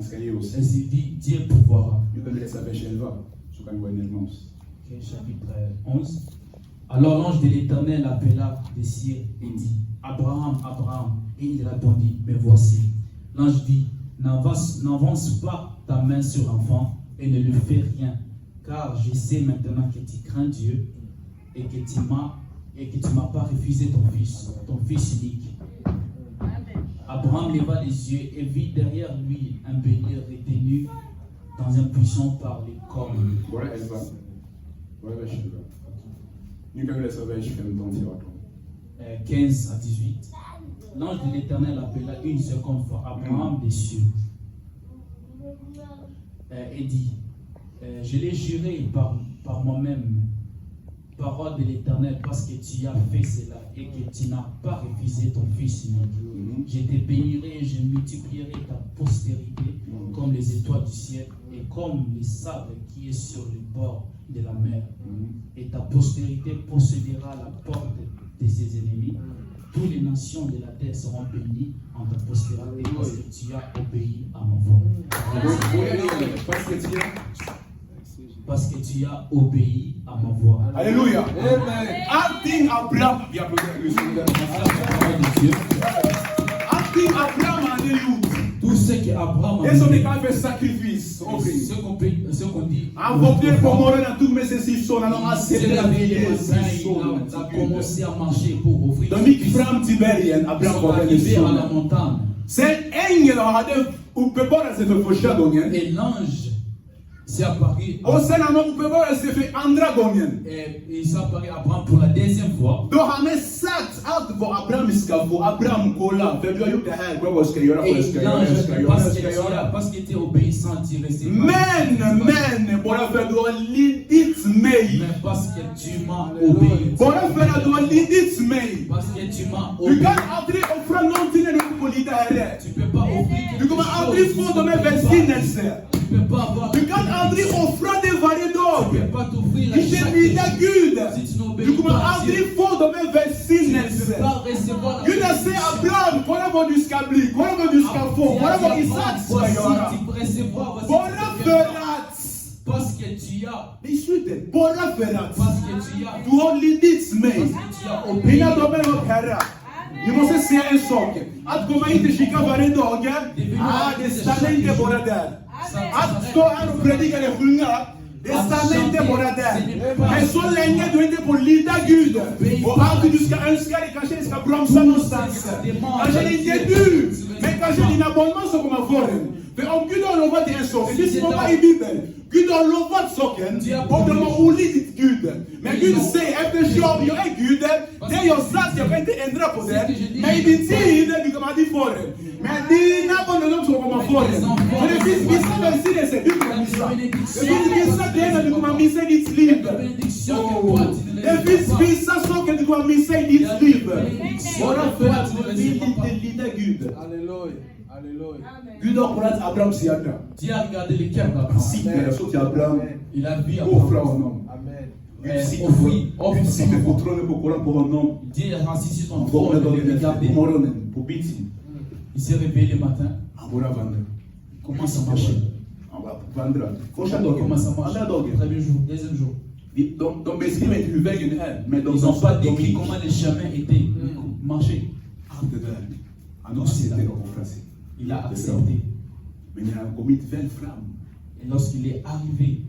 ska ge oss. Et il dit, Dieu pourvoira. Vi behöver läsa vers 11. Så kan vi vara närmare oss. Okay, chapitre 11. Alors l'ange de l'Éternel appela des cieux et dit, Abraham, Abraham. Et il répondit, me voici. L'ange dit, n'avance pas ta main sur l'enfant et ne lui fais rien, car je sais maintenant que tu crains Dieu et que tu m'as pas refusé ton fils unique. Abraham leva les yeux et vit derrière lui un bélier retenu dans un buisson par les cornes. 15 à 18. L'ange de l'Éternel appela une seconde fois Abraham des cieux et dit, je l'ai juré par moi-même, parole de l'Éternel, parce que tu as fait cela et que tu n'as pas refusé ton fils unique. Je te bénirai et je multiplierai ta postérité comme les étoiles du ciel et comme les sables qui est sur le bord de la mer. Et ta postérité possédera la porte de ses ennemis. Toutes les nations de la terre seront bénies en ta postérité parce que tu as obéi à ma voix. Parce que tu as obéi à ma voix. Alléluia. Acting Abraham. Acting Abraham a des tout ce qu'Abraham a fait. Et ce n'est qu'un fait sacrifice. Ce qu'on dit. Invoquer pour mourir dans tous mes sessions. Alors, il a commencé à marcher pour offrir. Donc, Fram Tiberian, Abraham va arriver à la montagne. C'est engel ou peut pas se faire faucher. Et l'ange s'est apparu. Au Sénat, ou peut pas se faire andragonien. Et il s'est apparu à Abraham pour la deuxième fois. Donc, on a sat out pour Abraham iskafo, Abraham kola. Fait du ayuk de quoi was que yora parce qu'il était obéissant, il restait. Men, pour la faire du lidit mei. Mais parce que tu m'as obéi. Pour la faire du lidit mei. Parce que tu m'as obéi. Tu obéi. peux entrer au front non tine de polida. Tu peux pas offrir. Tu peux entrer fond de mes vestines. Tu peux pas avoir. Tu peux entrer au front des variés d'or. Tu peux pas t'offrir la chaque. Si tu n'obéis pas. Tu peux entrer fond de mes vestines. Tu peux pas recevoir la. Tu sais Abraham, voilà mon du scabli, voilà mon du scafo, voilà mon Isaac. Tu peux recevoir. Parce que tu as. Les suites. Bora ferat. Parce que tu as. Tu only this me. Parce que tu as obéi. Ina dobe no kara. Ni você se é soque. At como aí te chica varendo alguém. De stamente borader. At sto ano predica de hunga. De stamente borader. Mas só lenha doente por lida Gud. O alto dos que anskari caché ska bromsa no stans. Quand j'ai début, mais quand j'ai un abonnement sur ma forêt. Mais en Gud on va dire ça. Et dis moi pas Bible. Gud on lovat socken. On demande où lit Gud. Mais Gud sait efter job jag är Gud. Det jag sagt jag inte ändra på det. Men i din tid du kommer dit forêt. Men dina abonnemang sur ma forêt. Men det finns vissa välsignelser du kommer missa. Det finns vissa delar du kommer missa i ditt liv. Det finns vissa saker du kommer missa i ditt liv. Bara för att du vill inte lida Gud. Alléluia. Alléluia. Gud har kollat Abrahams hjärta. Dieu a regardé le cœur d'Abraham. Il a vu Abraham. Amen. Gud sitter på tronen på kolan på honom. Dieu est assis sur son trône et il regardait. På biti. Il s'est réveillé le matin. Il commence à marcher. Commence à marcher. Premier jour, deuxième jour. Ils n'ont pas décrit comment les chemins étaient. Marcher. Il a accepté. Et lorsqu'il est arrivé,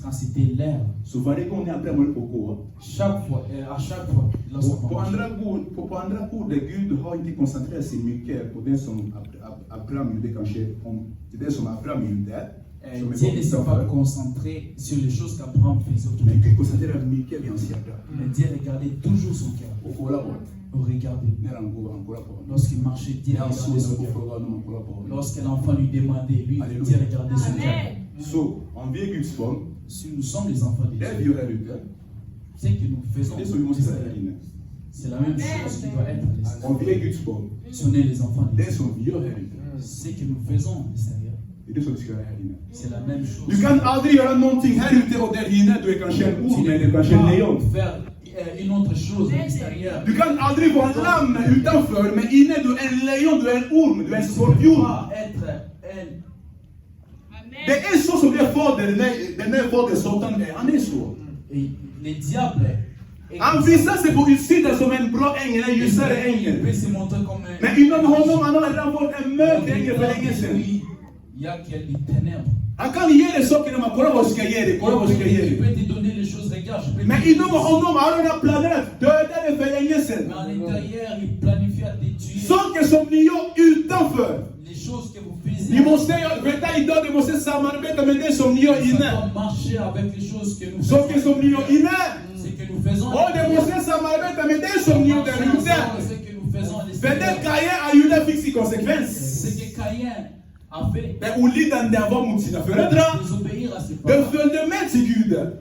quand c'était l'air, chaque fois, à chaque fois, lorsqu'on Dieu ne s'est pas concentré sur les choses qu'Abraham faisait. Mais Dieu regardait toujours son cœur. Regardez. Lorsqu'il marchait, Dieu regardait son cœur. Lorsque l'enfant lui demandait, lui, Dieu regardait son cœur. Si nous sommes les enfants de Dieu, c'est que nous faisons. C'est la même chose qui doit être. Si on est les enfants de Dieu, c'est que nous faisons l'extérieur. C'est la même chose. Du kan aldrig göra någonting här ute och där inne. Du är kanske en orm eller kanske en lejon. Une autre chose à l'extérieur. Du kan aldrig vara en lamm utanför, men inne du är en lejon, du är en orm, du är en skorpion. Det är så som det är fader, den är fader Satan är. Han är så. Le diable Et En vie, ça c'est pour ici dans ce même bro, il peut se montrer comme un... mais il nomme honom, alors il renvoie un meurtre, Oui, il y a qu'il y a des ténèbres. Quand il y a les sortes qui ne m'ont pas Il peut te donner les choses, regarde. mais il nomme honom, alors on a planète, de Mais à l'intérieur, il planifie à te tuer. sans que son million eut tant fait. Les choses que vous faisiez. Il donne de Moses Samarbe de mener son million Ça humain. doit marcher avec les choses que nous Sauf que son million humain. C'est que nous faisons. Oh, de Moses Samarbe de mener son million de l'humain. C'est que nous faisons. Peut-être Caïn a eu des fixes conséquences. C'est que Caïn a fait. Mais où lit dans d'avant Moutina Feredra. Désobéir à ses De parents. fondement c'est Gud.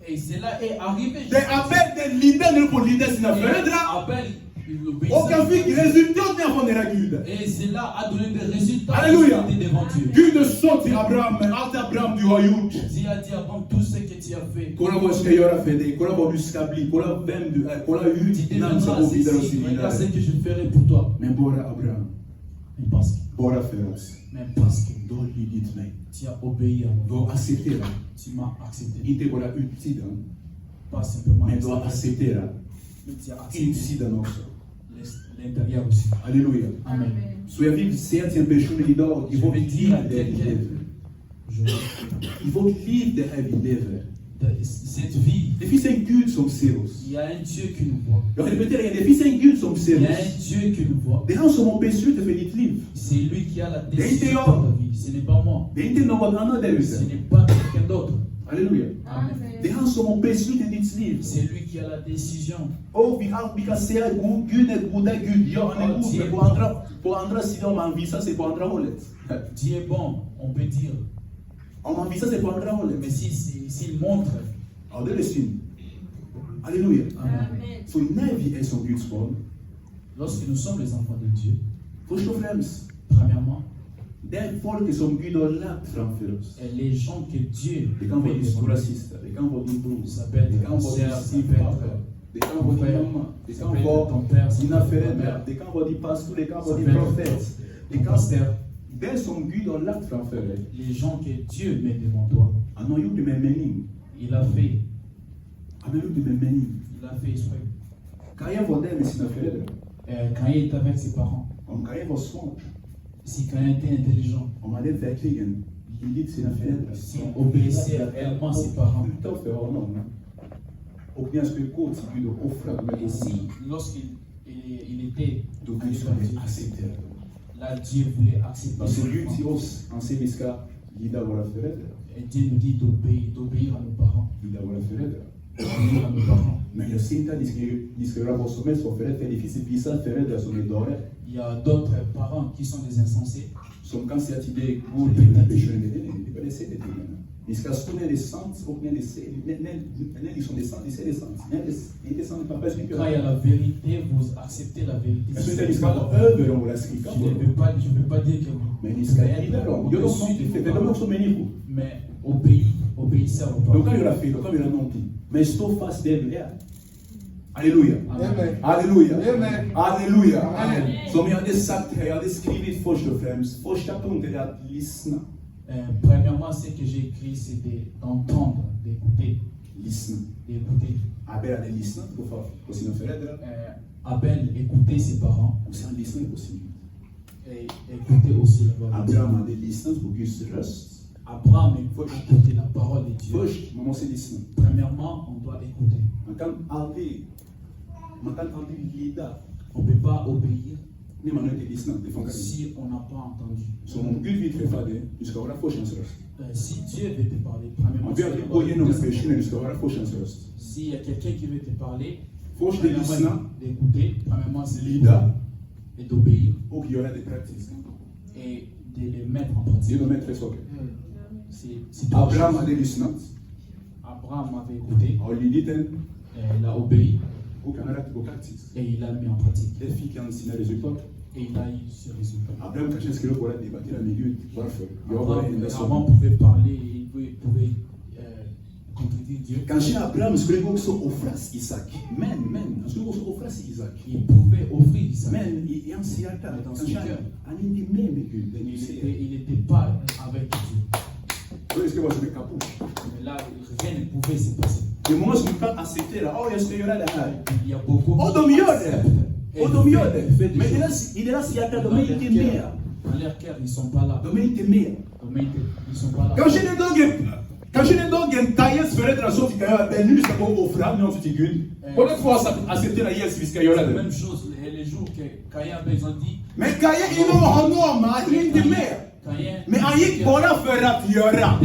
Et cela est arrivé. De appel de leader pour leader Sina Feredra. Appel. Aucun fille qui résultat n'est avant de la Gud. Et cela a donné des résultats. Alléluia. Devant Dieu. Gud sorti Abraham, Abraham du royaume. Dieu a dit avant tout ce que tu as fait. Kola voce que yora fede, kola bo skabli, kola bem du, kola yu Tu nan sa deviendras obi dans ici. le Regarde ce que je ferai pour toi. Mais bora Abraham, Mais parce que, bora feras. do Do lidit me. tu as obéi à moi. Do accepter là. Tu m'as accepté. Ite bora utida, Pas simplement mais do accepter là. mais tu as accepté Utida nosso. l'intérieur aussi. Alléluia. Amen. Sois vive certain péché de lidor, il faut Je vais dire à vivre des quelqu'un. vides. Il faut vivre des vides. Cette vie, Les fils en Gud sont sérieux. il y a un Dieu qui nous voit. Je répète rien, les fils en Gud sont Il y sérieux. a un Dieu qui nous voit. Des gens sont mon péché de faire des livres. C'est lui qui a la décision D'ailleurs. dans la vie. Ce n'est pas moi. Des gens n'ont pas de Ce n'est pas quelqu'un d'autre. Alléluia. Amen. Des gens sont mon péché de des livres. C'est lui qui a la décision. Oh, bika sea Gud et Gud et Gud. Yo, on est Gud. Pour entrer si on m'envie ça, c'est pour entrer au lait. Dieu est bon, on peut dire. On m'envie ça, c'est pour entrer au lait. Mais s'il montre, Alors, de le signe. Alléluia. Amen. So, Navi est son Guds barn. Lorsque nous sommes les enfants de Dieu, Först och främst, premièrement, det folket som Gud har lagt framför oss. et les gens que Dieu Det kan vara din met stora devant nous, syster, det kan vara din bror, ça peut être det kan ton vara sœur, din ça sin peut pappa, être det kan ton vara din frère, mamma, det ça kan peut être ton vara père, ça dina peut être ta föräldrar, mère, det kan vara din pastor, det kan ça vara peut din être profet. Det ton kan pasteur, det som Gud har lagt framför dig. les gens que Dieu met devant toi. Han har gjort det med mening. Il a fait Il a fait exprès. Kaja var där med sina föräldrar. Quand il était avec ses parents, Om Kaja var smart, si quand il était intelligent, om han hade verkligen lidit sina föräldrar. s'il obéissait réellement ses parents, Utanför honom. Och när han skulle gå till Gud och offra de här et si, gåvorna, lorsqu'il était då Gud skulle acceptera dem. là, Dieu voulait accepter Alltså ses Gud till enfants. oss, han säger vi ska lyda våra föräldrar. Et Dieu nous dit d'obéir à nos parents. Lyda våra föräldrar. Obéir à nos parents. Men jag säger inte att ni ska göra vad som helst för föräldrar. Det finns vissa föräldrar som är dåliga. Il y a d'autres parents qui sont des insensés. Som kan säga till dig, gå till den här personen. Det är bara det sättet till henne. Ni ska stå när det är sant och när liksom det är sant, ni säger det är sant. När det inte är sant, pappa ska inte Quand il y göra a det. la vérité, vous acceptez la vérité. Jag Si tror inte att ce ni n'est ska pas vara la- över dem och skrika Je på ne dem. peux pas dire que Men ni ska lyda dem. Gör dem någonting, för de är också människor. mais obéissez à vos De parents. kan göra fel, de kan göra någonting. Men stå fast där du är. Halleluja. Amen. Halleluja. Amen. Halleluja. Amen. Som jag hade sagt här, jag hade skrivit först och främst. Första punkten är att lyssna. Premièrement, ce que j'ai écrit, c'est d'entendre, d'écouter. Lyssna. D'écouter. Abel hade lyssnat på sina föräldrar. Abel écoutait ses parents Och sen lyssnade på sin Gud. et écoutait aussi la voix de Dieu. Abraham hade lyssnat på Guds röst. Abraham écoutait la parole de Dieu. Först, man måste lyssna. Premièrement, on doit écouter. Man kan aldrig lida On ne peut pas obéir när man inte lyssnar. Det funkar inte. si on n'a pas entendu. Så om Gud vill träffa dig, du ska vara först hans röst. Si Dieu veut te parler, premièrement, Om tu vi dois aldrig avoir går igenom l'écoute. personen, du ska vara först hans röst. S'il y a quelqu'un qui veut te parler, Först det premièrement, lyssna, d'écouter, premièrement, c'est lyda et d'obéir och göra det praktiskt. et de les mettre en Det är pratique. de här tre sakerna. C'est tout. Abraham hade lyssnat, Abraham avait écouté, har lydit den il a obéi och han har lagt det på praktiskt. et il a mis en pratique. Det fick han sina resultat. Et il a eu ce résultat. Abraham kanske skulle bara debattera med Gud. Varför? Jag var den enda Abraham som... pouvait parler, il pouvait contredire Dieu. Kanske Abraham skulle också offras Isak. Men, han skulle också offras Isak. Il pouvait offrir ça. Men i hans hjärta, Dans kanske son cœur. han är inte med Gud. Den Il du ser. n'était pas avec Dieu. Då ska det vara som en kapusch. Mais là, rien ne pouvait se passer. Le moment où je ne peux pas accepter là, oh, est-ce qu'il y aura des haïs? Il y a beaucoup Oh, qui Domiode! acceptent. Oh, Domiode! fait des Mais choses. il est là, s'il y a Dans Domiode, il est leur meilleur. cœur, dans leur cœur, ils ne sont pas là. Domiode, il est meilleur. Ils ne sont pas là. Quand je n'ai donc un tailleur ferait de la sorte qu'il y a un nu, c'est pas au frère, non, tu t'écoutes. Combien de fois accepter la yes, puisqu'il y aura C'est des la même chose, les jours que Caïn ils ont dit. mais Caïn, il est en homme, il est de meilleur. Mais Aïk, voilà, fera, il y aura.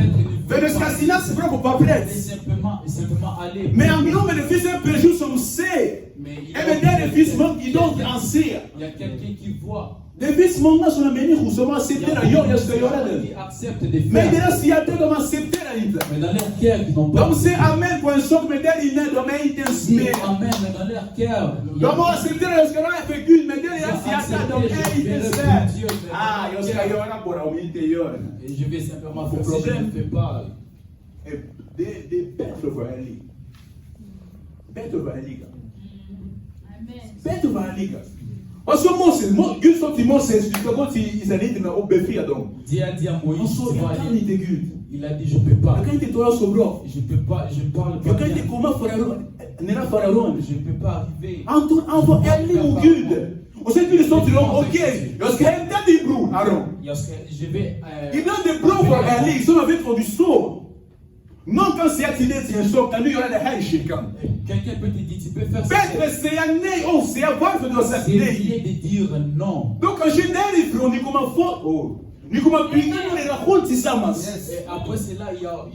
Mais le Cassina, c'est vrai pour pas prêtre. Simplement aller. Mais en disant, mais le fils d'un péché, son sait. Et maintenant, le fils manque, il donne en sait. Il y a quelqu'un qui voit. Les fils manquent sur la menu, ou seulement accepter la yo, il y a ce qu'il y aura. Qui accepte de faire. Mais déjà, s'il y a deux, on accepter la lit. Mais dans leur cœur, ils n'ont pas. Donc c'est Amen pour un choc, mais dès qu'il est dans mes Dis intensités. Amen, mais dans leur cœur. il y a- Comment accepter la ce qu'on a effectué, mais dès qu'il y a s'il y a ça, donc il est intensité. Ah, il y a ce qu'il y aura pour la humilité. Et je vais simplement Faut faire si je problème. ne fais pas. Des bêtes vont aller. Bêtes vont aller. Bêtes vont aller. Parce que moi, Dieu sorti moi, c'est quand ils allaient dans au béfi donc. Dieu a dit à Moïse, On tu sort vas quand aller. il dégute. Il a dit, je ne peux pas. Quand il était toi sur bras. Je ne peux pas, je parle pas. Quand il bien. était comment Pharaon, n'era Pharaon. Je ne peux pas arriver. Envoie elle mon Dieu. On sait que les sortent ok. Parce qu'il y a un tas d'hébreux, Aaron. Je vais. Il y a des blancs pour aller, ils sont avec du saut. Non, quand c'est attiré, c'est un saut, quand il y aura des haïs chez quand. Quelqu'un peut te dire, tu peux faire ça. Peut-être c'est un nez, oh, c'est à voir que dans C'est cette nez. lié de dire non. Donc, quand j'ai des livres, on dit comment faut, oh. Ni comment bien, on est la honte, c'est ça, mas. Et après cela, il y a.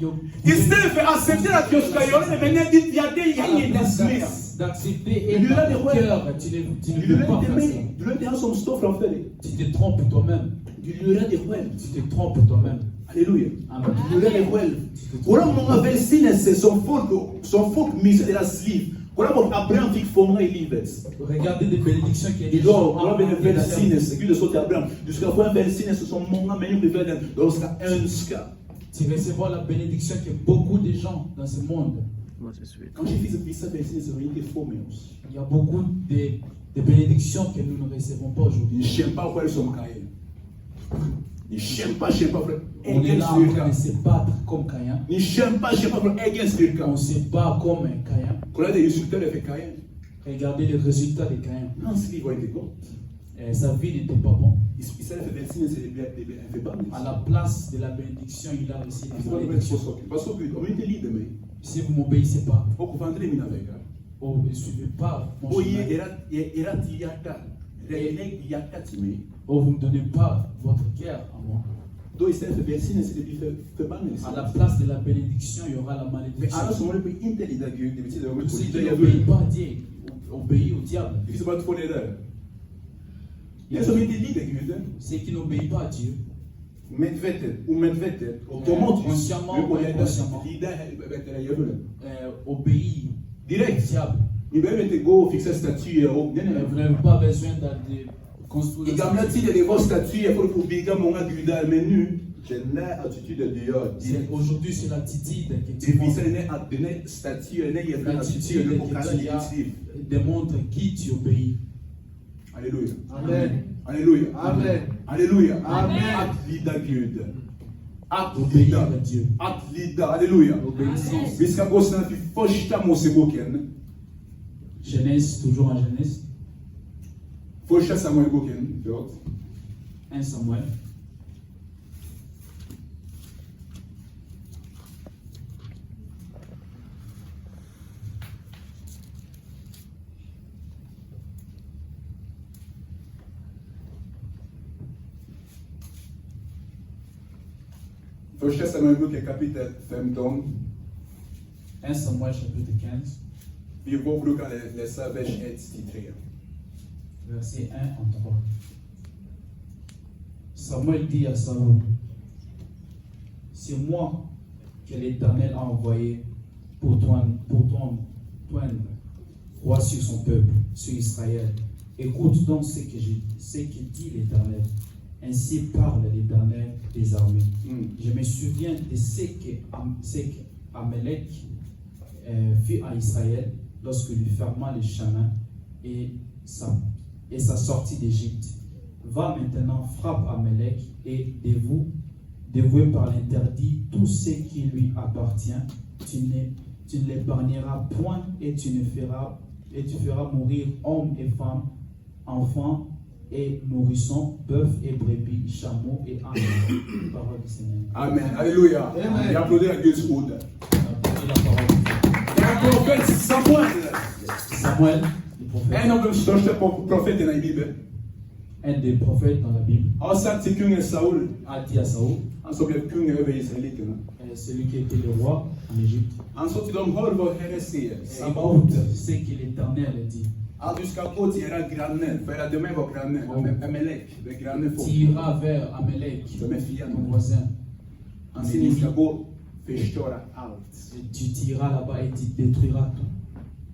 Il s'est fait accepter la kiosque, il y a maintenant dit, il y a des yangs d'accepter et Il y a par des ton ouais. cœur, tu ne peux pas faire ça. Il lui a son stuff en fait. Tu te trompes toi-même. Il lui a des ouais. Tu te trompes toi-même. Alléluia. Amen. Il lui a des ouais. Voilà mon versine, c'est son folk mise de la sleeve. Voilà mon Abraham qui fondra il livre. Regardez des bénédictions qui Il doit, voilà ben versine, c'est que le saut Abraham. Jusqu'à fois versine, ce sont mon meilleur préféré dans le cas un ska. Tu recevras la bénédiction que beaucoup de gens dans ce monde. Quand j'ai fait ça versine, c'est rien de faux mais Il y a beaucoup de bénédictions que nous ne recevons pas aujourd'hui. ils n'aiment pas quoi ils sont caïens. Ils n'aiment pas, On est là en train de se battre comme Caïn. Ils n'aiment pas, On se bat comme un Caïn. Quand il y a des résultats, il fait caïen. Regardez les résultats de Caïn. Non, ce qu'il voit était bon. Sa vie n'était pas bonne. Il s'est fait versine, c'est des pas. À la place de la bénédiction, il a reçu Il la faut le mettre bénédiction. sur ça. Parce qu'on était libre, mais Si vous ne m'obéissez pas, il faut qu'on va entrer avec. ou ne suivez pas mon Oui, chemin, il y a Tiyaka. Il y a Katimé. ou vous ne donnez pas votre cœur à moi, Donc, il s'est fait versine, c'est depuis fait mal. à la place de la bénédiction, il y aura la Mais malédiction. alors, ce moment-là, il est intelligent, il est petit, Tous ceux qui il n'obéissent pas à Dieu, obéissent au diable. ne faut pas trop les là. Il y a ce qui est libre, Ceux qui n'obéissent pas à Dieu, Medvedet, ou Medvedet, comment tu Consciemment ou inconsciemment. obéissent au Direct. diable. Il va mettre go fixer statue au Vous n'avez pas besoin de construire. il gamla ti de vos statue il faut que biga mon gudal menu j'ai une attitude de Dieu Aujourd'hui, c'est l'attitude que tu tu vis montres. une attitude statue il y a une attitude L'attitude de que canal tu as ici. démontre qui tu obéis. Alléluia. Amen. Alléluia. Amen. Alléluia. Amen. Atlida Gud. Obéir Atlida. à Dieu. Atlida. Alléluia. Obéissance. Puisqu'à cause d'un fochita mon seboken. Genèse, toujours en Genèse. Fochita Samuel Boken. 1 Samuel. Fochita Samuel Boken chapitre 15. 1 Samuel chapitre 15, Puis il faut vous quand les sauvages est titré. verset 1 en 3. Samuel dit à Saül, c'est moi que l'Éternel a envoyé pour toi, roi sur son peuple, sur Israël. Écoute donc ce que dit l'Éternel. Ainsi parle l'Éternel des armées. Je me souviens de ce qu'Amalek fit à Israël lorsque lui ferma les chemins et sa sortie d'Égypte. Va maintenant, frappe Amalek et dévoué par l'interdit tout ce qui lui appartient. tu ne l'épargneras point et tu feras mourir hommes et femmes, enfants et nourrissons, bœufs et brebis, chameaux et ânes. Parole du Seigneur. Amen. Alléluia. Et applaudissez à Dieu ce jour. La parole du Seigneur. Et un prophète Samuel. Samuel, le prophète. Un homme de största prophète dans la Bible. Un des prophètes dans la Bible Har sagt till kungen Saul. a dit à Saoul, Han som blev kung över israeliterna. celui qui était le roi en Égypte, Han sa till dem, hör vad Herren säger. écoute ce que l'Éternel dit. Att du ska gå till era grannar, för era de är våra grannar. Amalek, det är grannar folk. Tu iras vers Amalek, De är ton fiender. voisin. Han säger, ni ska gå och förstöra allt. Et tu iras là-bas et tu détruiras tout.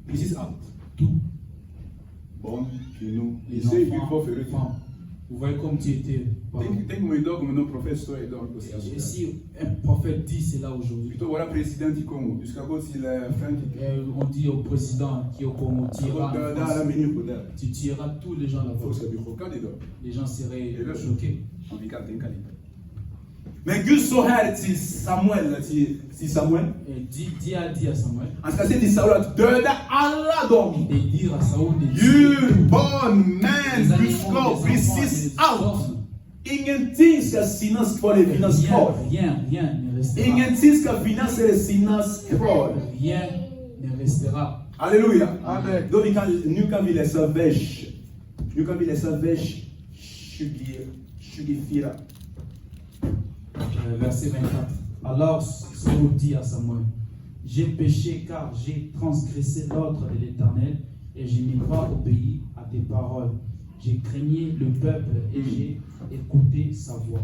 Precis allt. Tout. Barn, kvinnor. Les Ni ser Gud enfants, på les förut. femmes. Vous voyez comme tu étais. Tänk om idag om någon profet står idag och Et säger si un prophète dit cela aujourd'hui, plutôt vara president i Kongo. Du ska gå till Frankrike. on dit au président qui est au Congo, tu Du iras ska en döda alla France, människor där. tu tueras tous les gens là-bas. Folk ska bli chockade idag. Les gens seraient Det är det choqués. om vi kan tänka lite. Men Gud sa här till Samuel, till Samuel. Et Dieu a dit à Samuel, Han ska säga till Saul att döda alla dem. de dire à Saoul de Djur, barn, les män, animaux, budskap, les enfants, precis les allt. hommes. Ingenting ska finnas kvar eller finnas kvar. Rien ne restera. Ingenting ska finnas eller finnas kvar. Rien ne restera. Alléluia. Amen. Då nu kan vi läsa vers 24. Verset 24. Alors Saul dit à Samuel, j'ai péché car j'ai transgressé l'ordre de l'Éternel et je n'ai pas obéi à tes paroles. J'ai craigné le peuple et j'ai écouté sa voix.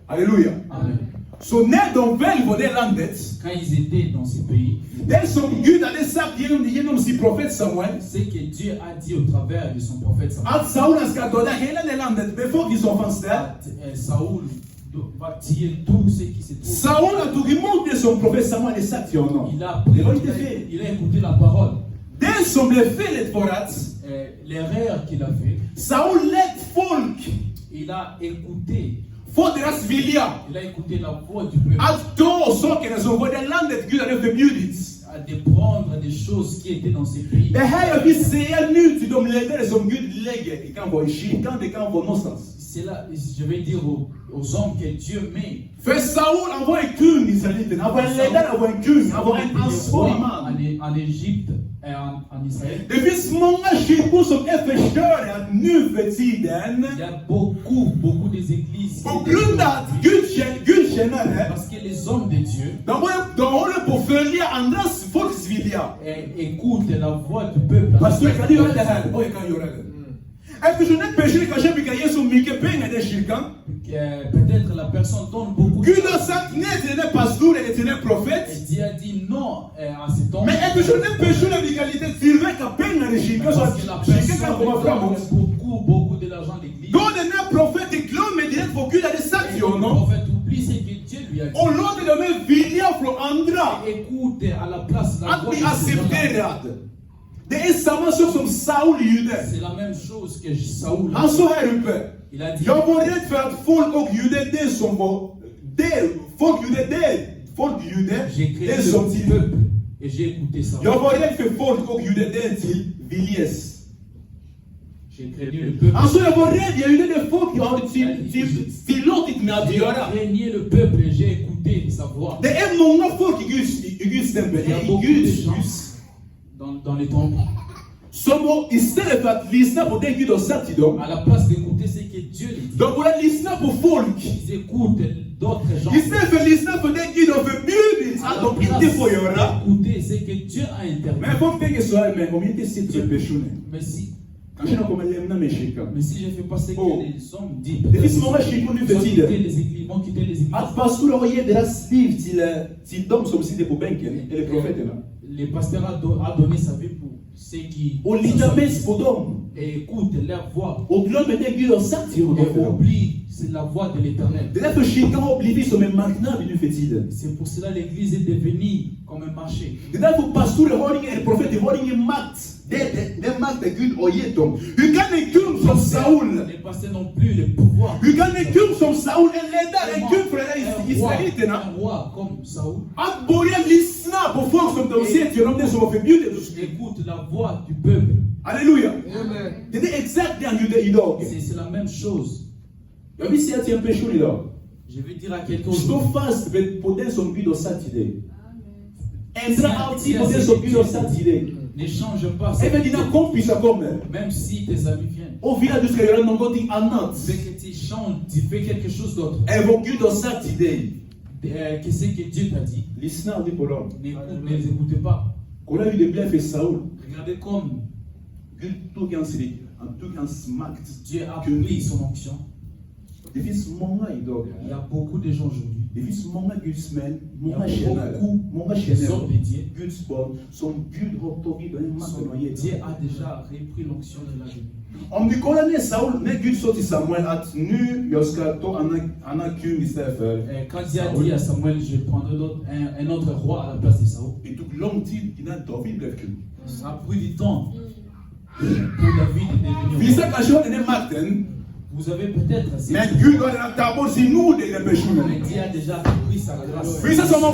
Alléluia. Amen. Så när de väl var det landet, Quand ils étaient dans ce pays, det som Gud hade sagt genom sin profet Samuel, ce que Dieu a dit au travers de son prophète Samuel, att Saul ska döda hela det landet, befolkningen som fanns där. Saoul va tuer tout ce qui se trouve. Saul har tagit emot det som profet Samuel hade sagt till honom. Det var inte fel. Il a écouté la parole. Det som blev felet var att L'erreur qu'il a fait, Saul lät folk il a écouté. få deras vilja. Il a écouté la voix du peuple. Att ta sakerna som var det landet Gud hade förbjudit. De prendre des choses qui étaient dans ces pays. Det här jag vill säga nu till de ledare som Gud lägger. Det kan vara i kyrkan, det kan vara någonstans. C'est là, je vais dire aux hommes que Dieu met. För Saul, han var en kung i Israeliten. Han var en ledare, han var en kung. Han var en ansvarig man. En Égypte et en Israël. Det finns många kyrkor som är förstörda nu för tiden. Il y a beaucoup des églises. På grund av att Gud känner det. Parce que les hommes de Dieu De håller på att följa andras folks vilja. écoutent la voix du peuple. Pastor, kan du göra det här? Jag kan göra det. Eftersom den personen kanske brukar ge så mycket pengar i den kyrkan. Peut-être la personne donne beaucoup. Gud har sagt nej till den här pastoren eller till den här profet. Et Dieu a dit non à cet homme. Men eftersom den personen brukar lite tillverka pengar i kyrkan så Parce att que la kyrkan kan komma personne framåt. donne beaucoup de l'argent à l'église. Då den här profeten glömmer direkt vad Gud hade sagt till Le honom. prophète oublie ce que Dieu lui a dit. Och låter de här vilja från andra Écoute à la place la att voix bli de ces gens-là. accepterad. Det är samma sak som Saul gjorde. C'est la même chose que Saoul a Han fait. sa här uppe. Il a dit, Jag var rädd för att folk och gjorde det som var det. Folk gjorde j'ai créé det som le till. peuple et j'ai écouté ça. Jag var rädd för folk och gjorde det till viljes. J'ai créé le peuple. Alltså jag var rädd, jag gjorde det folk jag hade tillåtit mig att göra. J'ai régné le peuple et j'ai écouté sa voix. Det är många folk i Guds tempel, Il y a i beaucoup de Guds gens hus. dans les temples. Som istället för att lyssna på det Gud har sagt till dem, À la place d'écouter ce que Dieu lui dit, de börjar lyssna på folk. ils écoutent d'autres gens. Istället för att lyssna på det Gud har förbjudit À att la de inte får göra. place d'écouter ce que Dieu a interdit. Men folk tänker så här, men om jag inte sitter med personen, Mais si, kanske de kommer lämna mig kyrkan. mais si je fais pas ce que Oh. les hommes disent, Det finns många kyrkor nu ils för vont tiden. quitter les églises, ils vont quitter les églises. Att pastorer har gett deras liv till de som sitter på bänken, eller profeterna. Les pasteurs a donné sa vie pour ceux qui Och litar mest på dem. et écoutent leur voix Och glömmer det Gud har sagt till et honom. oublient c'est la voix de l'Éternel. Det är därför kyrkan har blivit som en marknad nu för tiden. C'est pour cela l'église est devenue comme un marché. Det är därför pastorer har ingen, eller profeter har ingen makt. Det är den makten Gud har gett dem. Hur kan en kung som Saul, Les pasteurs n'ont plus le pouvoir. hur kan en kung som Saul, en ledare, en kung för Un israeliterna, roi comme Saoul, att börja lyssna lyssna på folk som de ser till det som var förbjudet. Écoute la voix du peuple. Halleluja. Amen. Det är exakt det han gjorde idag. C'est la même chose. Jag vill säga till en person idag. Je vais dire à quelqu'un Stå fast på den som Gud har satt till dig. Ändra alltid på den som Gud har satt till dig. ne change pas. Även dina kompisar kommer Même si tes amis viennent. och vill att du ska göra någonting annat C'est que tu changes, tu fais quelque chose d'autre. än vad Gud har sagt till dig. Qu'est-ce que Dieu t'a dit? Lyssna aldrig på dem. Ne les écoutez pas. Kolla hur det blev för Saul. Regardez comme Gud tog hans makt. Dieu a pris son onction. Det finns många idag. Il y a beaucoup de gens aujourd'hui. Det finns många Guds män, många Il y a tjänare, många des hommes tjänare, dédiés. Guds barn som Gud har tagit den makten och gett. Dieu a déjà repris l'onction de la vie. Om du kollar ner Saul, när Gud sa till Samuel att nu jag ska ta annan kung istället för Quand Dieu a dit à Samuel, je prendrai un autre roi à la place de Saul, det tog lång tid innan David blev kung. ça a pris du temps pour David de devenir Vissa roi. kanske har den här makten, Vous avez peut-être men Gud har redan tagit bort sin nåd i den personen. mais Dieu a déjà repris sa grâce. Vissa som har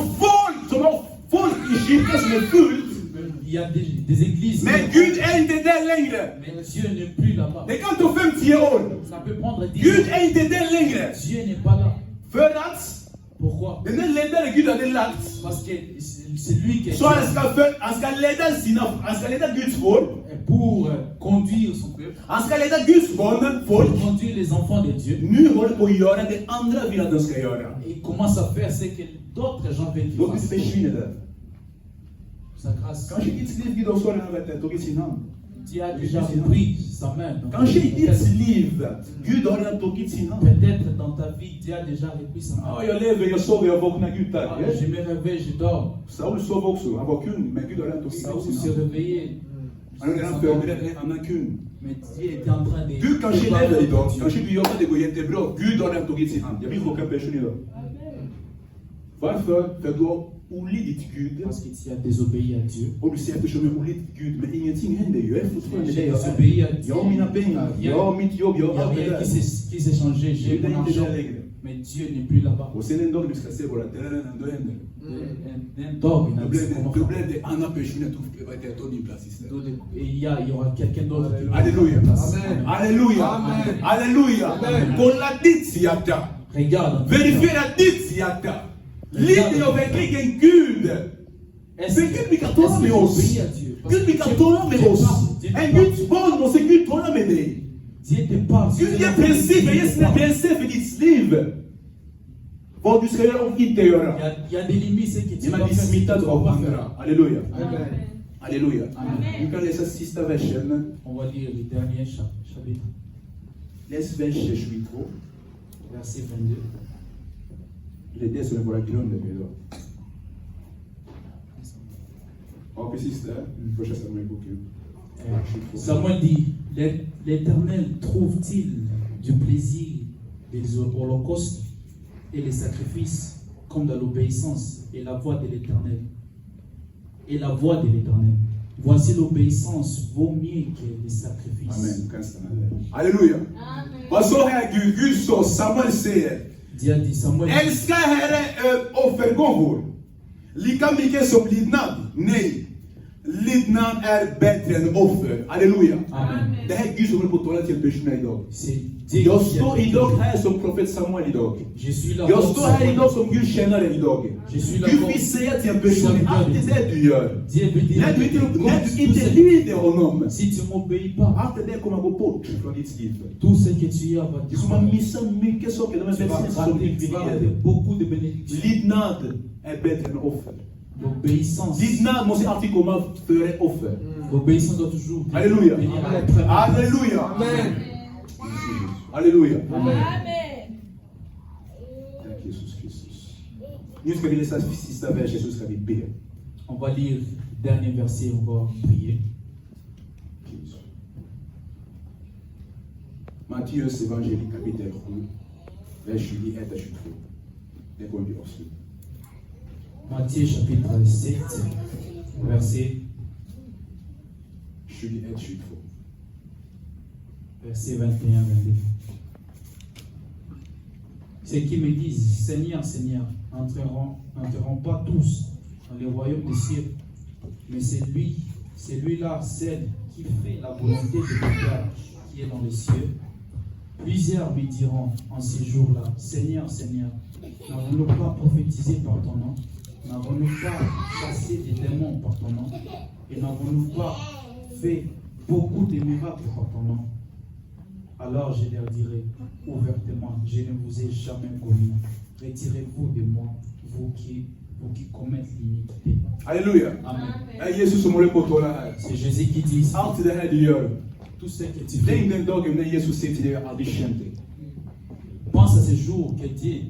folk i kyrkan som är fullt, Il y a des églises, men Gud är inte där längre. mais Dieu n'est plus là-bas. Det kan ta 5-10 år. Ça peut prendre 10 Gud ans. är inte där längre. Dieu n'est pas là. För att Pourquoi? den där ledaren Gud hade lagt, Parce que c'est lui qui est så han ska leda Guds folk. pour conduire son peuple, Han ska leda Guds barn, pour folk. conduire les enfants de Dieu. Nu håller på att göra det andra vill att de ska göra. Et il commence à faire ce que d'autres gens veulent Då qu'il fasse. försvinner det. Sa grâce. Kanske i ditt liv Gud har så redan tagit sin hand. Dieu a déjà pris sa main. Donc, Kanske i ditt liv Gud har redan tagit sin hand. peut-être dans ta vie, Dieu a déjà repris sa main. Ja, jag lever, jag sover, jag vaknar, Gud tack. Ah, je me réveille, je dors. Saul sov också, han var kung, men Gud har redan tagit Saul sin s'est hand. réveillé. Han har redan förberett en annan kung. Mais Dieu était en train de... Du kanske lever idag, kanske du jobbar, det går jättebra. Gud har redan tagit sin hand. Jag vill fråga en person idag. Varför? För du har olidit Gud. Parce que tu as désobéi à Dieu. Och du säger eftersom jag har olidit Gud, men ingenting händer. Jag är fortfarande där J'ai jag désobéi à är. Dieu. Jag har mina pengar, jag har mitt jobb, jag Il n'y har a allt det rien där. qui s'est changé. J'ai Gud är mon inte argent. där längre. Mais Dieu n'est plus là-bas. Och sen en dag du ska se våra dörren, då händer det. Un dog, il a Då dit blev comment det, då faire. blev det annan person jag tog din plats istället. Et il y aura quelqu'un d'autre qui va Alléluia. Amen. Alléluia. Amen. Alléluia. Kolla ditt hjärta. Regarde. Verifiera ditt hjärta. Lider jag verkligen Gud? För Gud brukar tala med oss. Gud brukar tala med oss. En Guds barn måste Gud tala med dig. Dieu te parle. Gud ger principer, ger sina principer för ditt liv. Vad du ska göra och inte göra. Il y a des limites, c'est que tu Genom dois att bli faire. smittad av andra. Halleluja. Amen. Halleluja. Du kan läsa sista versen. On va lire le dernier chapitre, Läs vers 22. verset 22. Det är det som är våra grunder idag. Ja, precis där. Första Samuelboken. Samuel dit, l'Éternel trouve-t-il du plaisir des holocaustes et les sacrifices comme dans l'obéissance et la voix de l'Éternel. Et la voix de l'Éternel. Voici l'obéissance vaut mieux que les sacrifices. Amen. Kan stanna där. Halleluja. Vad sa här Gud? Gud sa, Samuel säger, Dieu a dit Samuel, älska Herre offergåvor lika mycket som lydnad. Nej, lydnad är bättre än offer. Halleluja. Amen. Det här är Gud som håller på att tala till personerna idag. C'est Dieu Jag qui a står dit. idag här som profet Samuel idag. Je suis là Jag comme står här Samuel. idag som Gud tjänare idag. Je suis là Gud comme vill säga till en person, allt det där du gör, Dieu veut dire när du que inte lyder honom, si tu m'obéis pas, allt det där kommer att gå bort från ditt liv. tout ce que tu as va Du kommer att disparaître. missa mycket saker, de är Tu vas välsignelser som rater, Gud tu vill vas ge rater dig. beaucoup de bénédictions. Lydnad är bättre än offer. L'obéissance. Lydnad måste alltid komma före offer. L'obéissance doit toujours Alléluia. venir à la première. Halleluja. Amen. Halleluja. Amen. Tack Jesus Kristus. Nu ska vi läsa sista versen, så ska vi be. On va lire le dernier verset, on va prier. Matteus évangile kapitel 7, vers 21 à 22. Det kommer vi avsluta. Matthieu chapitre 7, verset 21 à 22. Verset 21-22. Ceux qui me disent, Seigneur, Seigneur, n'entreront pas tous dans le royaume des cieux. Mais c'est lui-là, celle qui fait la volonté de mon Père qui est dans les cieux. Plusieurs lui diront en ces jours-là, Seigneur, Seigneur, n'avons-nous pas prophétisé par ton nom? N'avons-nous pas chassé des démons par ton nom? Et n'avons-nous pas fait beaucoup de miracles par ton nom? Alors je leur dirai ouvertement, je ne vous ai jamais connu. Retirez-vous de moi, vous qui commettez l'iniquité. Alléluia. Amen. Jésus se moule pour toi. C'est Jésus qui dit ici, Allt det här du gör, tout ce que tu fais. tänk den dagen när Jesus säger till dig, jag har aldrig känt dig. Pense à ce jour que Dieu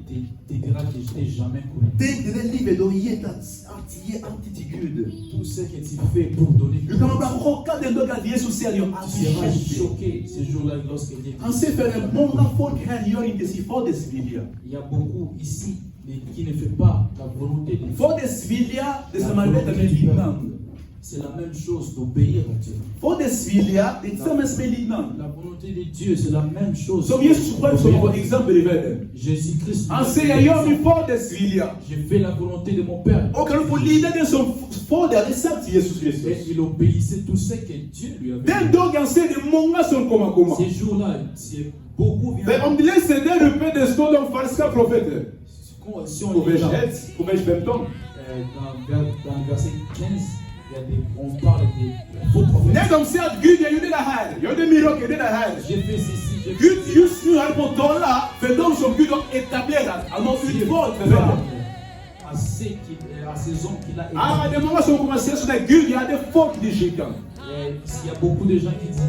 te dira que je t'ai jamais connu. Tänk det där livet du har gett att ge alltid till Gud. Tout ce que tu fais pour donner. Du kommer bli chockad den dagen att Jesus säger, jag har Tu aldrig seras känt dig. choqué ce jour-là lorsque Dieu Han säger för er, många folk här gör inte sin faders vilja. Il y a beaucoup ici qui ne fait pas la volonté de Dieu. Faders vilja, det som arbetar med lidnad. C'est la même chose d'obéir à Dieu. Faders vilja, det är tillsammans med lidnad. La volonté de Dieu, c'est la même chose. Som Jesus själv som var exempel i världen. Jésus-Christ. Han säger, jag gör min faders vilja. Je fais la volonté de mon Père. Och kan du få lida det som fader hade sagt till Jesus Kristus. Et il obéissait tout ce que Dieu lui avait Den dit. dagen ser det många som kommer komma. Ces jours-là, c'est beaucoup Men viennent. om du läser där uppe, det står de falska profeter. Si on På lit vers là, 1, på vers 15. dans le verset 15, on parle des faux prophètes. När de säger att Gud, jag gjorde det här, jag gjorde mirakel, det här. J'ai fait ceci, j'ai fait Gud just nu här på tala för de som Gud har etablerat. Han har utvalt för världen. à ces hommes qu'il a Ah, établis. det är många som kommer att säga sådär, Gud, jag hade folk i kyrkan. Il y a beaucoup de gens qui disent,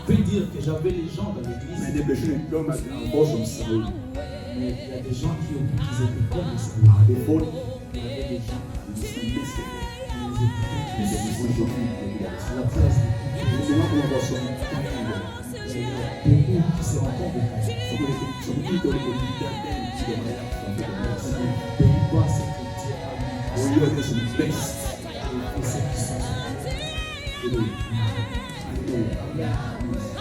qui peuvent dire que j'avais les gens dans Men l'église, det betyder inte att han var som Saul. mais il y a des gens qui ont dit qu'ils étaient comme les Saul. Det är folk Il y avait des gens som missar det. qui Men det är folk som inte vill det. sur la place Det är många kommer att vara som beaucoup qui se rencontrent som inte håller på att lida den tid de har haft framför dem. ne payent pas ce que Dieu a mis. Och gör det som är bäst. Et ceux qui sont Halleluja. Halleluja.